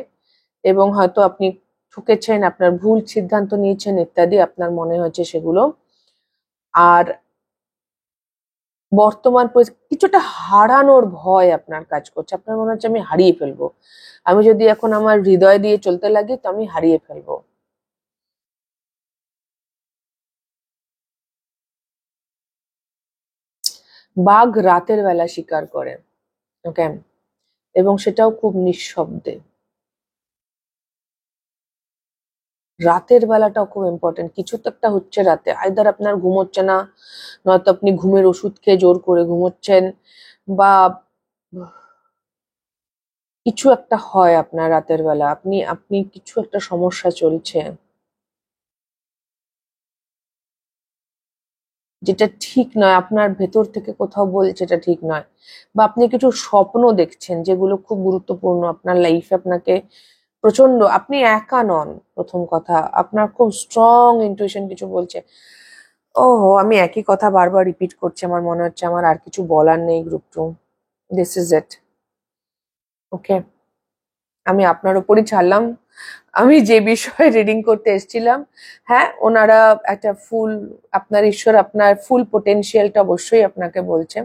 এবং হয়তো আপনি ঠকেছেন, আপনার ভুল সিদ্ধান্ত নিয়েছেন ইত্যাদি, আপনার মনে হয়েছে সেগুলো। আর বর্তমান কিছুটা হারানোর ভয় আপনার কাজ করছে, আপনার মনে হচ্ছে আমি হারিয়ে ফেলবো, আমি যদি এখন আমার হৃদয় দিয়ে চলতে লাগি তো আমি হারিয়ে ফেলবো। বাঘ রাতের বেলা শিকার করে, ওকে, এবং সেটাও খুব নিঃশব্দে। রাতের বেলাটাও খুব ইম্পর্টেন্ট, কিছু তো একটা হচ্ছে রাতে, আইদার আপনার ঘুম হচ্ছে না, নয়তো আপনি ঘুমের ওষুধ খেয়ে জোর করে ঘুমোচ্ছেন, বা কিছু একটা হয় আপনার রাতের বেলা, আপনি আপনি কিছু একটা সমস্যা চলছে, যেটা ঠিক নয়, আপনার ভেতর থেকে কোথাও বলছে এটা ঠিক নয়। বা আপনি কিছু স্বপ্ন দেখছেন যেগুলো খুব গুরুত্বপূর্ণ আপনার লাইফে, আপনাকে প্রচন্ড, আপনি একা নন, প্রথম কথা আপনার খুব স্ট্রং ইনটুইশন কিছু বলছে। ওহো, আমি একই কথা বারবার রিপিট করছি, আমার মনে হচ্ছে আমার আর কিছু বলার নেই গ্রুপ 2, দিস ইজ ইট, ওকে। আমি আপনার উপরই ছাড়লাম, আমি যে বিষয়ে রিডিং করতে এসেছিলাম। হ্যাঁ, ওনারা একটা ফুল, আপনার ঈশ্বর আপনার ফুল পোটেনশিয়ালটা অবশ্যই আপনাকে বলছে,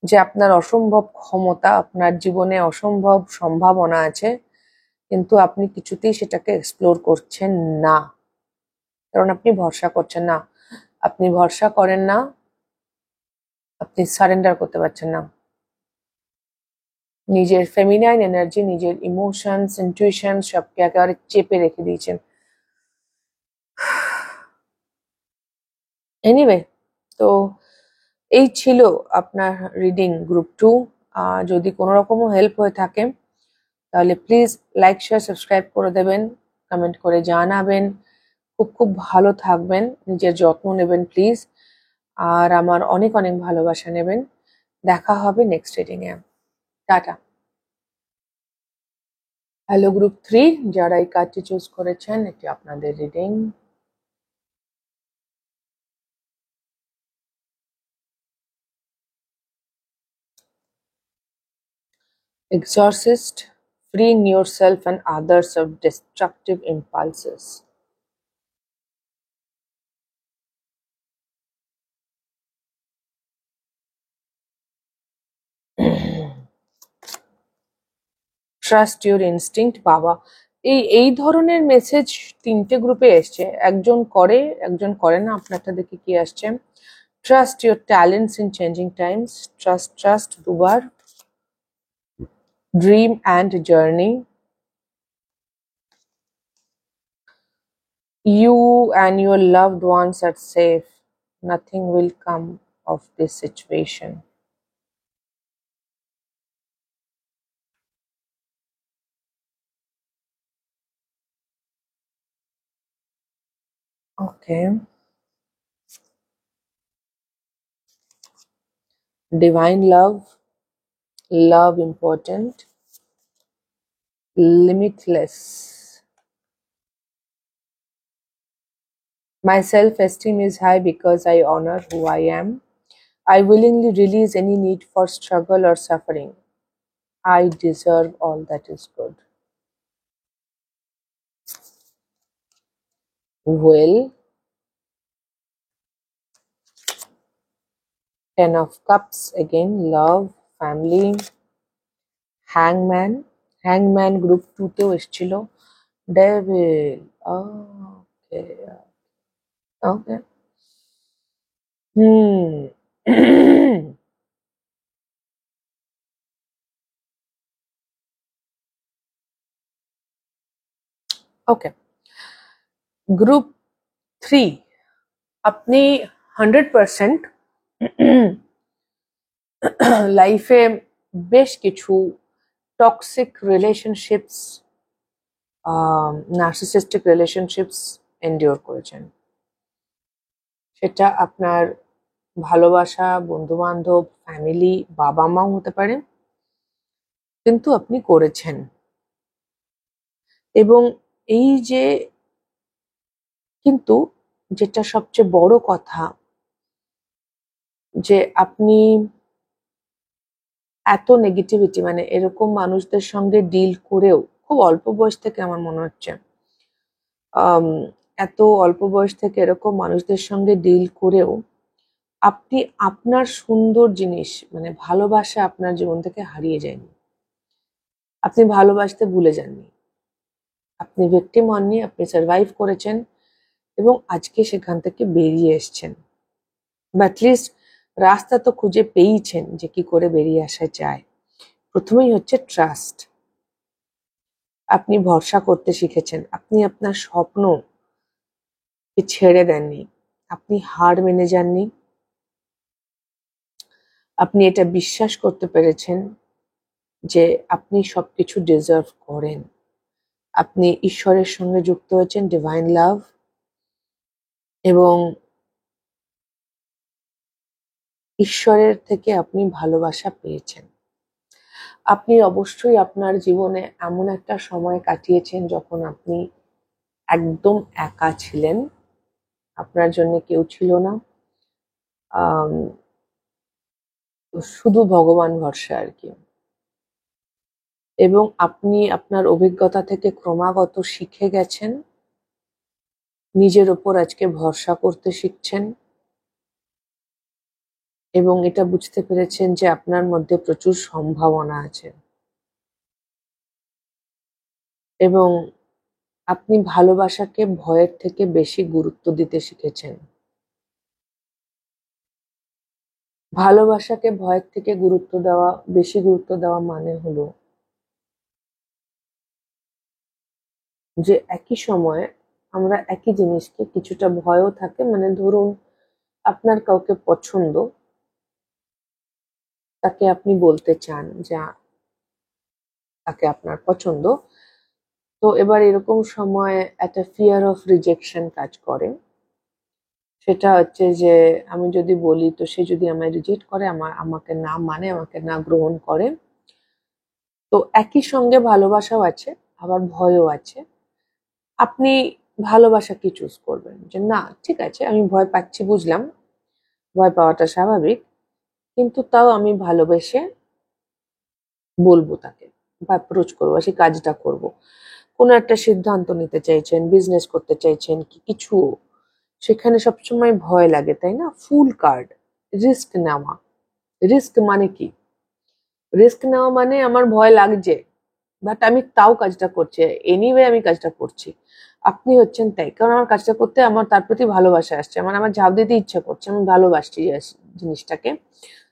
যে আপনার অসম্ভব ক্ষমতা, আপনার জীবনে অসম্ভব সম্ভাবনা আছে, কিন্তু আপনি কিছুতেই সেটাকে এক্সপ্লোর করছেন না, কারণ আপনি ভরসা করছেন না। আপনি ভরসা করেন না, আপনি সারেন্ডার করতে পারছেন না, নিজের ফেমিনাইন এনার্জি, নিজের ইমোশনস, ইনটুইশন সবকে একেবারে চেপে রেখে দিয়েছেন। এনিওয়ে, তো এই ছিল আপনার রিডিং গ্রুপ 2। যদি কোনো রকমও হেল্প হয়ে থাকে তাহলে প্লিজ লাইক শেয়ার সাবস্ক্রাইব করে দেবেন, কমেন্ট করে জানাবেন। খুব খুব ভালো থাকবেন, নিজের যত্ন নেবেন প্লিজ, আর আমার অনেক অনেক ভালোবাসা নেবেন। দেখা হবে next reading a. Tata. Hello group 3, যারা এই কার্ডটি চুজ করেছেন, এটি আপনাদের reading. Exorcist, freeing yourself and others of destructive impulses. Trust your instinct. বাবা, এই ধরনের মেসেজ 3টে গ্রুপে এসছে, একজন করে একজন করে না। আপনারটা দেখে কি আসছে? Trust your talents in changing times. Trust দুবার। Dream and journey. You and your loved ones are safe. Nothing will come of this situation. Okay. Divine love. Love important. Limitless. My self-esteem is high because I honor who I am. I willingly release any need for struggle or suffering. I deserve all that is good. Will. 10 of Cups again. Love, family. Hangman. Hangman group 2 তেও এসেছিল। Devil. Okay. Okay. Okay. Group 3, আপনি 100% লাইফে বেশ কিছু toxic relationships, narcissistic relationships endure করেছেন। সেটা আপনার ভালোবাসা, বন্ধু বান্ধব, ফ্যামিলি, বাবা মাও হতে পারে, কিন্তু আপনি করেছেন। এবং এই যে, কিন্তু যেটা সবচেয়ে বড় কথা, যে আপনি এত নেগেটিভিটি, মানে এরকম মানুষদের সঙ্গে ডিল করেও, খুব অল্প বয়স থেকে আমার মনে হচ্ছে, এত অল্প বয়স থেকে এরকম মানুষদের সঙ্গে ডিল করেও আপনি আপনার সুন্দর জিনিস, মানে ভালোবাসা আপনার জীবন থেকে হারিয়ে যায়নি। আপনি ভালোবাসতে ভুলে যাননি, আপনি ভিকটিম হননি, আপনি সার্ভাইভ করেছেন এবং আজকে সেখান থেকে বেরিয়ে এসছেন, বা অ্যাটলিস্ট রাস্তা তো খুঁজে পেয়েছেন যে কি করে বেরিয়ে আসা যায়। প্রথমেই হচ্ছে ট্রাস্ট। আপনি ভরসা করতে শিখেছেন, আপনি আপনার স্বপ্নকে ছেড়ে দেননি, আপনি হার মেনে যাননি, আপনি এটা বিশ্বাস করতে পেরেছেন যে আপনি সবকিছু ডিজার্ভ করেন। আপনি ঈশ্বরের সঙ্গে যুক্ত হয়েছেন, ডিভাইন লাভ, এবং ঈশ্বরের থেকে আপনি ভালোবাসা পেয়েছেন। আপনি অবশ্যই আপনার জীবনে এমন একটা সময় কাটিয়েছেন যখন আপনি একদম একা ছিলেন, আপনার জন্য কেউ ছিল না, শুধু ভগবান ভরসা আর কি। এবং আপনি আপনার অভিজ্ঞতা থেকে ক্রমাগত শিখে গেছেন, নিজের ওপর আজকে ভরসা করতে শিখছেন, এবং এটা বুঝতে পেরেছেন যে আপনার মধ্যে প্রচুর সম্ভাবনা আছে, এবং আপনি ভালোবাসাকে ভয়ের থেকে বেশি গুরুত্ব দিতে শিখেছেন। ভালোবাসাকে ভয়ের থেকে বেশি গুরুত্ব দেওয়া মানে হলো যে একই সময়ে আমরা একই জিনিসকে কিছুটা ভয়ও থাকে, মানে ধরুন আপনার কাউকে পছন্দ, তাকে আপনি বলতে চান যে তাকে আপনার পছন্দ, তো এবার এরকম সময় একটা ফিয়ার অফ রিজেকশন কাজ করে। সেটা হচ্ছে যে আমি যদি বলি তো সে যদি আমায় রিজেক্ট করে, আমাকে না মানে, আমাকে না গ্রহণ করে, তো একই সঙ্গে ভালোবাসাও আছে আবার ভয়ও আছে। আপনি ভালোবাসাকে চুজ করবেন যে না ঠিক আছে আমি ভয় পাচ্ছি, বুঝলাম ভয় পাওয়াটা স্বাভাবিক, কিন্তু তাও আমি ভালোবেসে বলবো তাকে বা অ্যাপ্রোচ করবো, সেই কাজটা করব। কোনো একটা সিদ্ধান্ত নিতে চাইছেন, বিজনেস করতে চাইছেন, কি কিছু, সেখানে সবসময় ভয় লাগে তাই না? ফুল কার্ড, রিস্ক নেওয়া। রিস্ক মানে কি? রিস্ক নেওয়া মানে আমার ভয় লাগছে, বাট আমি তাও কাজটা করছি, এনিওয়ে আমি কাজটা করছি। আপনি হচ্ছেন তাই, কারণ আমার কাজটা করতে আমার তার প্রতি ভালোবাসা আসছে, আমার ঝাঁপ দিতে ইচ্ছা করছে, আমি ভালোবাসছি জিনিসটাকে,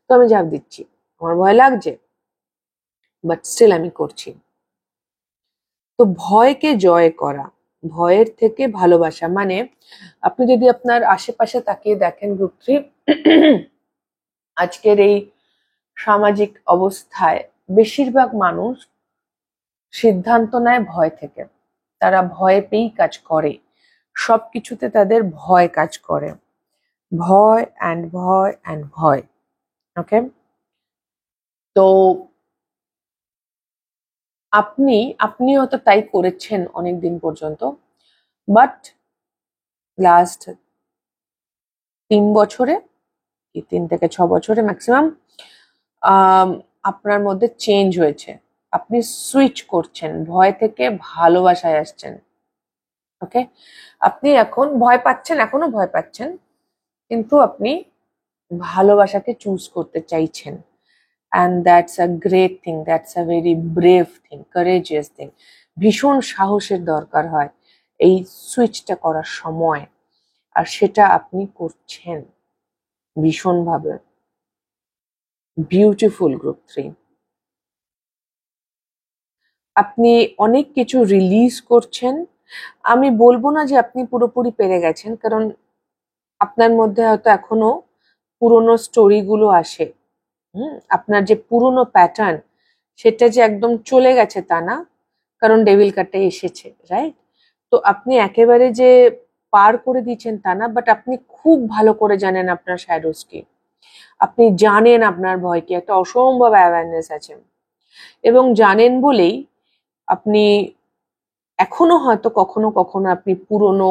তো আমি ঝাঁপ দিচ্ছি। আমার ভয় লাগছে, বাট স্টিল আমি করছি। তো ভয়কে জয় করা, ভয়ের থেকে ভালোবাসা, মানে আপনি যদি আপনার আশেপাশে তাকিয়ে দেখেন গ্রুপ 3, আজকের এই সামাজিক অবস্থায় বেশিরভাগ মানুষ সিদ্ধান্ত নেয় ভয় থেকে। তারা ভয় পেয়েই কাজ করে, সবকিছুতে তাদের ভয় কাজ করে, ভয় অ্যান্ড ভয় অ্যান্ড ভয়। ওকে, তো আপনি হয়তো তাই করেছেন অনেকদিন পর্যন্ত, বাট লাস্ট 3 বছরে, কি 3 থেকে 6 বছরে ম্যাক্সিমাম, আপনার মধ্যে চেঞ্জ হয়েছে। আপনি সুইচ করছেন, ভয় থেকে ভালোবাসায় আসছেন। ওকে, আপনি এখন ভয় পাচ্ছেন, এখনো ভয় পাচ্ছেন, কিন্তু আপনি ভালোবাসাকে চুজ করতে চাইছেন। And that's a great thing, that's a very brave thing, courageous thing. ভীষণ সাহসের দরকার হয় এই সুইচটা করার সময়, আর সেটা আপনি করছেন ভীষণভাবে। Beautiful group 3। আপনি অনেক কিছু রিলিজ করছেন। আমি বলবো না যে আপনি পুরোপুরি পেরে গেছেন, কারণ আপনার মধ্যে হয়তো এখনো পুরোনো স্টোরিগুলো আসে। আপনার যে পুরোনো প্যাটার্ন, সেটা যে একদম চলে গেছে তা না, কারণ ডেভিল কার্ডটা এসেছে, রাইট? তো আপনি একেবারে যে পার করে দিচ্ছেন তা না, বাট আপনি খুব ভালো করে জানেন আপনার শ্যাডোজ কি, আপনি জানেন আপনার ভয় কি, একটা অসম্ভব অ্যাওয়ারনেস আছে, এবং জানেন বলেই আপনি এখনো হয়তো কখনো কখনো আপনি পুরোনো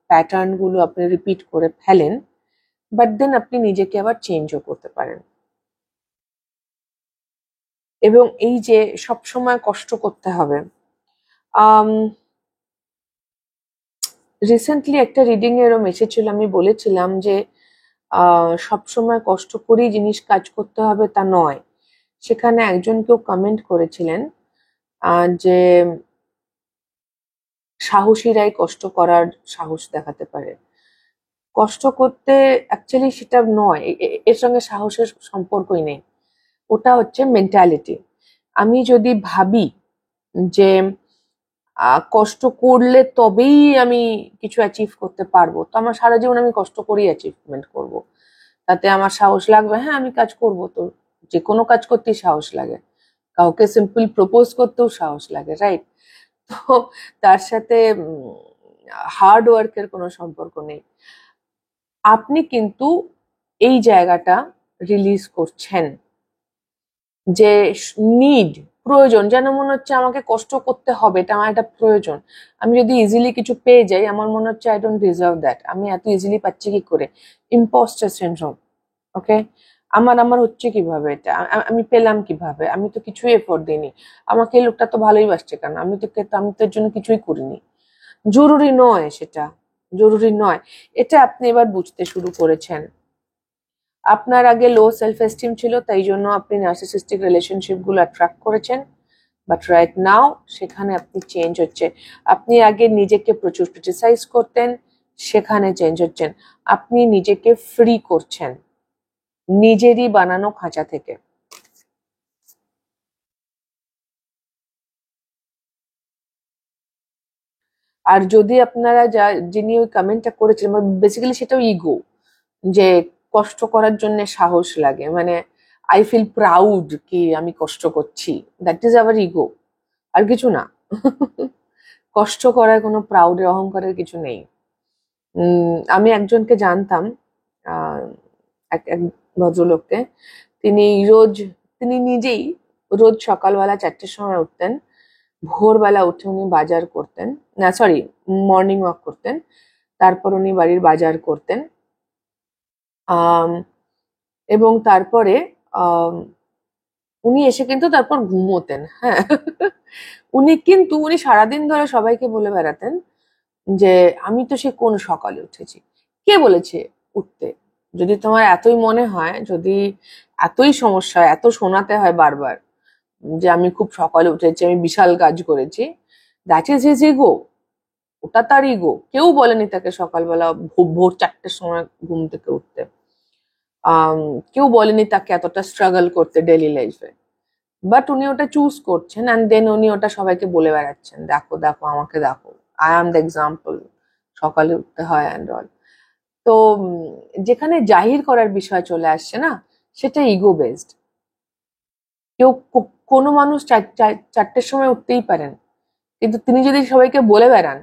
প্যাটার্ন গুলো আপনি রিপিট করে ফেলেন, বাট দেন আপনি নিজেকে আবার চেঞ্জও করতে পারেন। এবং এই যে সব সময় কষ্ট করতে হবে, রিসেন্টলি একটা রিডিং এরম এসেছিল, আমি বলেছিলাম যে সব সময় কষ্ট করেই জিনিস কাজ করতে হবে তা নয়। সেখানে একজন কেউ কমেন্ট করেছিলেন যে সাহসীরাই কষ্ট করার সাহস দেখাতে পারে। কষ্ট করতে অ্যাকচুয়ালি সেটা নয়, এর সঙ্গে সাহসের সম্পর্কই নেই। ওটা হচ্ছে মেন্টালিটি। আমি যদি ভাবি যে কষ্ট করলে তবেই আমি কিছু অ্যাচিভ করতে পারবো, তো আমার সারা জীবন আমি কষ্ট করেই অ্যাচিভমেন্ট করব। তাতে আমার সাহস লাগবে, হ্যাঁ আমি কাজ করব, তো যে কোনো কাজ করতেই সাহস লাগে, কাউকে সিম্পল প্রপোজ করতেও সাহস লাগে, রাইট? তো তার সাথে হার্ড ওয়ার্কের কোনো সম্পর্ক নেই। আপনি কিন্তু এই জায়গাটা রিলিজ করছেন যে নিড, প্রয়োজন, যেন মনে হচ্ছে আমাকে কষ্ট করতে হবে, এটা আমার একটা প্রয়োজন। আমি যদি ইজিলি কিছু পেয়ে যাই, আমার মনে হচ্ছে আই ডোন্ট ডিজার্ভ দ্যাট, আমি এত ইজিলি পাচ্ছি কি করে, ইম্পোস্টার সিনড্রোম। ওকে, আমার হচ্ছে কিভাবে এটা, আমি পেলাম কিভাবে, আমি তো কিছুই এফোর্ট দিইনি, আমাকে এই লোকটা তো ভালোই বাসছে কেন, আমি তো এর জন্য কিছুই করিনি। জরুরি নয় সেটা, জরুরি নয়। এটা আপনি এবার বুঝতে শুরু করেছেন। আপনার আগে লো সেলফ এস্টিম ছিল, তাই জন্য আপনি নার্সিসিস্টিক রিলেশনশিপ গুলো অ্যাট্রাক্ট করেছেন, বাট রাইট নাও সেখানে আপনি চেঞ্জ হচ্ছে। আপনি আগে নিজেকে প্রচুর ক্রিটিসাইজ করতেন, সেখানে চেঞ্জ হচ্ছেন। আপনি নিজেকে ফ্রি করছেন নিজেরই বানানো খাঁচা থেকে। আর যদি আপনারা যিনি ওই কমেন্টটা করেছিলেন, বেসিক্যালি সেটাও ইগো, যে কষ্ট করার জন্য সাহস লাগে, মানে আই ফিল প্রাউড কি আমি কষ্ট করছি, দ্যাট ইজ আওয়ার ইগো, আর কিছু না। কষ্ট করার কোনো প্রাউড অহংকারের কিছু নেই। আমি একজনকে জানতাম, এক এক ভদ্রলোককে। তিনি তিনি নিজেই রোজ সকালবেলা 4টের সময় উঠতেন। ভোরবেলা উঠে উনি বাজার করতেন, না সরি, মর্নিং ওয়াক করতেন। তারপর উনি বাড়ির বাজার করতেন, এবং তারপরে উনি এসে কিন্তু তারপর ঘুমোতেন। হ্যাঁ, উনি সারাদিন ধরে সবাইকে বলে বেড়াতেন যে আমি তো সে কোন সকালে উঠেছি। কে বলেছে উঠতে? যদি তোমার এতই মনে হয়, যদি এতই সমস্যা, এত শোনাতে হয় বারবার যে আমি খুব সকালে উঠেছি, আমি বিশাল কাজ করেছি, দ্যাট ইজ হিজ ইগো। ওটা তার ইগো। কেউ বলেনি তাকে সকালবেলা ভোর 4টের সময় ঘুম থেকে উঠতে। কেউ বলেনি তাকে এতটা স্ট্রাগল করতে ডেইলি লাইফে। বাট উনি ওটা চুজ করছেন, অ্যান্ড দেন উনি ওটা সবাইকে বলে বেড়াচ্ছেন, দেখো দেখো আমাকে দেখো, আই অ্যাম দ্য এক্সাম্পল, সকালে উঠতে হয় অ্যান্ড অল। তো যেখানে জাহির করার বিষয় চলে আসছে না, সেটা ইগো বেসড। কেউ কোনো মানুষ 4টের সময় উঠতেই পারেন, কিন্তু তিনি যদি সবাইকে বলে বেড়ান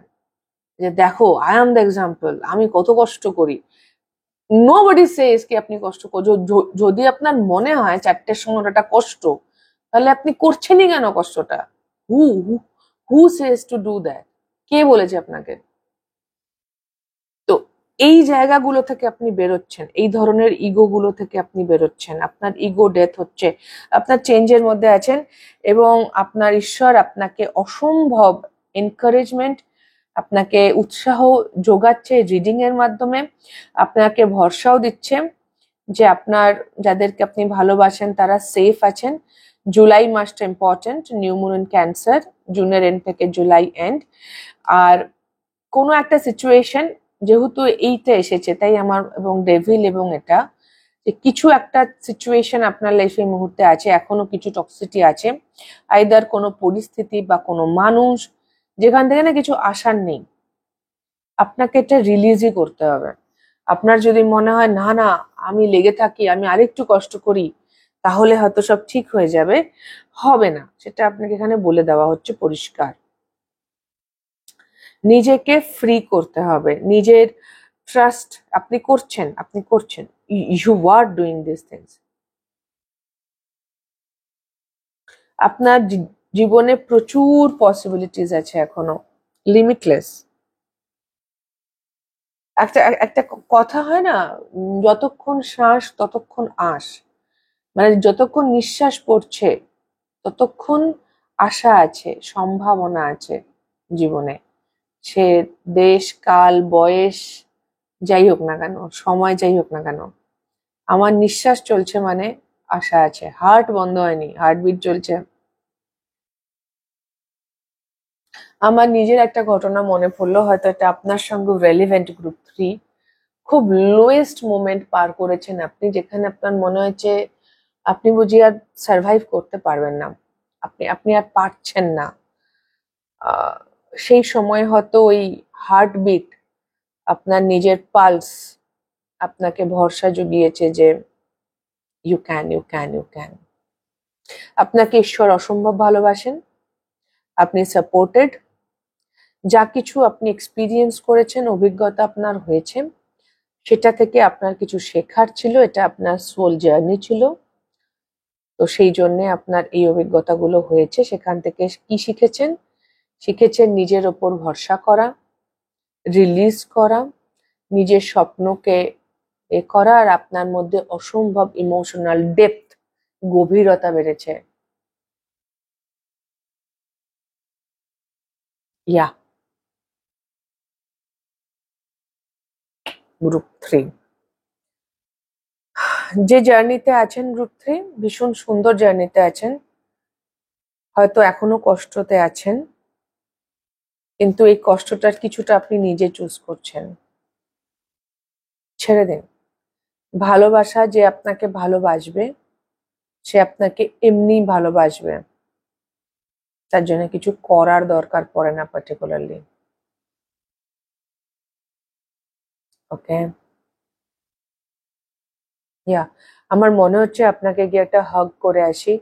যে দেখো আই অ্যাম দ্য এক্সাম্পল, আমি কত কষ্ট করি, নোবডি সেজ কি আপনি কষ্ট যদি আপনার মনে হয় 4টের সময় ওটা কষ্ট, তাহলে আপনি করছেনই কেন কষ্টটা? হু হু সেজ টু ডু দ্যাট? কে বলেছে আপনাকে? তো এই জায়গাগুলো থেকে আপনি বেরোচ্ছেন, এই ধরনের ইগো গুলো থেকে আপনি বেরোচ্ছেন, আপনার ইগো ডেথ হচ্ছে, আপনার চেঞ্জের মধ্যে আছেন, এবং আপনার ঈশ্বর আপনাকে অসম্ভব এনকারেজমেন্ট, আপনাকে উৎসাহ যোগাচ্ছে রিডিং এর মাধ্যমে, আপনাকে ভরসাও দিচ্ছে যে আপনার যাদেরকে আপনি ভালোবাসেন তারা সেফ আছেন। জুলাই মাসটা important, new moon in cancer, জুনের এন্ড থেকে জুলাই এন্ড। আর কোনো একটা সিচুয়েশন, যেহেতু এইটা এসেছে তাই আমার এবং ডেভিল এবং এটা, যে কিছু একটা সিচুয়েশন আপনার লাইফে এই মুহূর্তে আছে, এখনো কিছু টক্সিটি আছে, আইদার কোনো পরিস্থিতি বা কোনো মানুষ, যেখান থেকে না কিছু আশার নেই। আপনাকে এটা রিলিজই করতে হবে। আপনার যদি মনে হয় না না আমি লেগে থাকি, আমি আরেকটু কষ্ট করি, তাহলে হয়তো সব ঠিক হয়ে যাবে, হবে না। সেটা আপনাকে এখানে বলে দেওয়া হচ্ছে পরিষ্কার। নিজেকে ফ্রি করতে হবে, নিজের ট্রাস্ট আপনি করছেন, you are doing this things. আপনার জীবনে প্রচুর পসিবিলিটিস আছে এখনো, লিমিটলেস। একটা একটা কথা হয় না, যতক্ষণ শ্বাস ততক্ষণ আশ, মানে যতক্ষণ নিঃশ্বাস পড়ছে ততক্ষণ আশা আছে, সম্ভাবনা আছে জীবনে। সে দেশ কাল বয়স যাই হোক না কেন, সময় যাই হোক না কেন, আমার নিঃশ্বাস চলছে মানে আশা আছে। হার্ট বন্ধ হয়নি, হার্টবিট চলছে। আমার নিজের একটা ঘটনা মনে পড়লো, হয়তো এটা আপনার সঙ্গে রেলিভেন্ট। গ্রুপ 3 খুব লোয়েস্ট মোমেন্ট পার করেছেন আপনি, যেখানে আপনার মনে হয়েছে আপনি বুঝি আর সার্ভাইভ করতে পারবেন না, আপনি আপনি আর পারছেন না। সেই সময় হয়তো ওই হার্টবিট, আপনার নিজের পালস আপনাকে ভরসা জুগিয়েছে যে you can, you can, you can. আপনাকে ঈশ্বর অসম্ভব ভালোবাসেন, আপনি সাপোর্টেড। যা কিছু আপনি এক্সপিরিয়েন্স করেছেন, অভিজ্ঞতা আপনার হয়েছে, সেটা থেকে আপনার কিছু শেখার ছিল, এটা আপনার সোল জার্নি ছিল। তো সেই জন্য আপনার এই অভিজ্ঞতাগুলো হয়েছে। সেখান থেকে কি শিখেছেন? শিখেছেন নিজের ওপর ভরসা করা, রিলিজ করা, নিজের স্বপ্নকে করা, আর আপনার মধ্যে অসম্ভব ইমোশনাল ডেপথ, গভীরতা বেড়েছে। ইয়া, গ্রুপ 3 যে জার্নিতে আছেন, গ্রুপ 3 ভীষণ সুন্দর জার্নিতে আছেন। হয়তো এখনো কষ্টতে আছেন, কিন্তু এই কষ্টটার কিছুটা আপনি নিজে চুজ করছেন। ছেড়ে দিন। ভালোবাসা, যে আপনাকে ভালোবাসবে সে আপনাকে এমনি ভালোবাসবে, তার জন্য কিছু করার দরকার পড়ে না পার্টিকুলারলি। ওকে, ইয়া, আমার মনে হচ্ছে আপনাকে গিয়ে একটা হাগ করে আসি।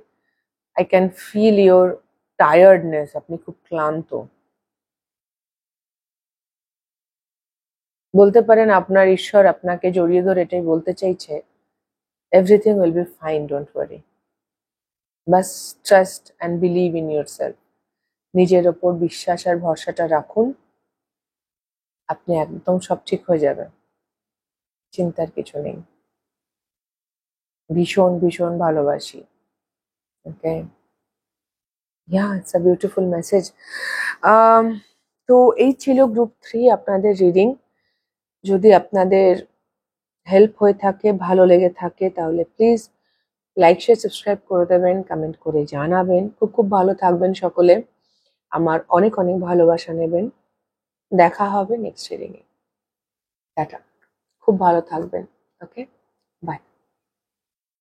I can feel your tiredness, আপনি খুব ক্লান্ত। বলতে পারেন আপনার ঈশ্বর আপনাকে জড়িয়ে ধরে এটাই বলতে চাইছে, everything will be fine, don't worry. Bus trust and believe in your self. নিজের ওপর বিশ্বাস আর ভরসাটা রাখুন, আপনি একদম সব ঠিক হয়ে যাবে, চিন্তার কিছু নেই। ভীষণ ভীষণ ভালোবাসি। ওকে, ইয়া, ইটস আ বিউটিফুল মেসেজ। তো এই ছিল গ্রুপ 3 আপনাদের রিডিং। যদি আপনাদের হেল্প হয়ে থাকে, ভালো লেগে থাকে, তাহলে প্লিজ লাইক শেয়ার সাবস্ক্রাইব করে দেবেন, কমেন্ট করে জানাবেন। খুব খুব ভালো থাকবেন সকলে, আমার অনেক অনেক ভালোবাসা নেবেন। দেখা হবে নেক্সট রিডিং এ। টাটা, খুব ভালো থাকবেন। ওকে, বাই।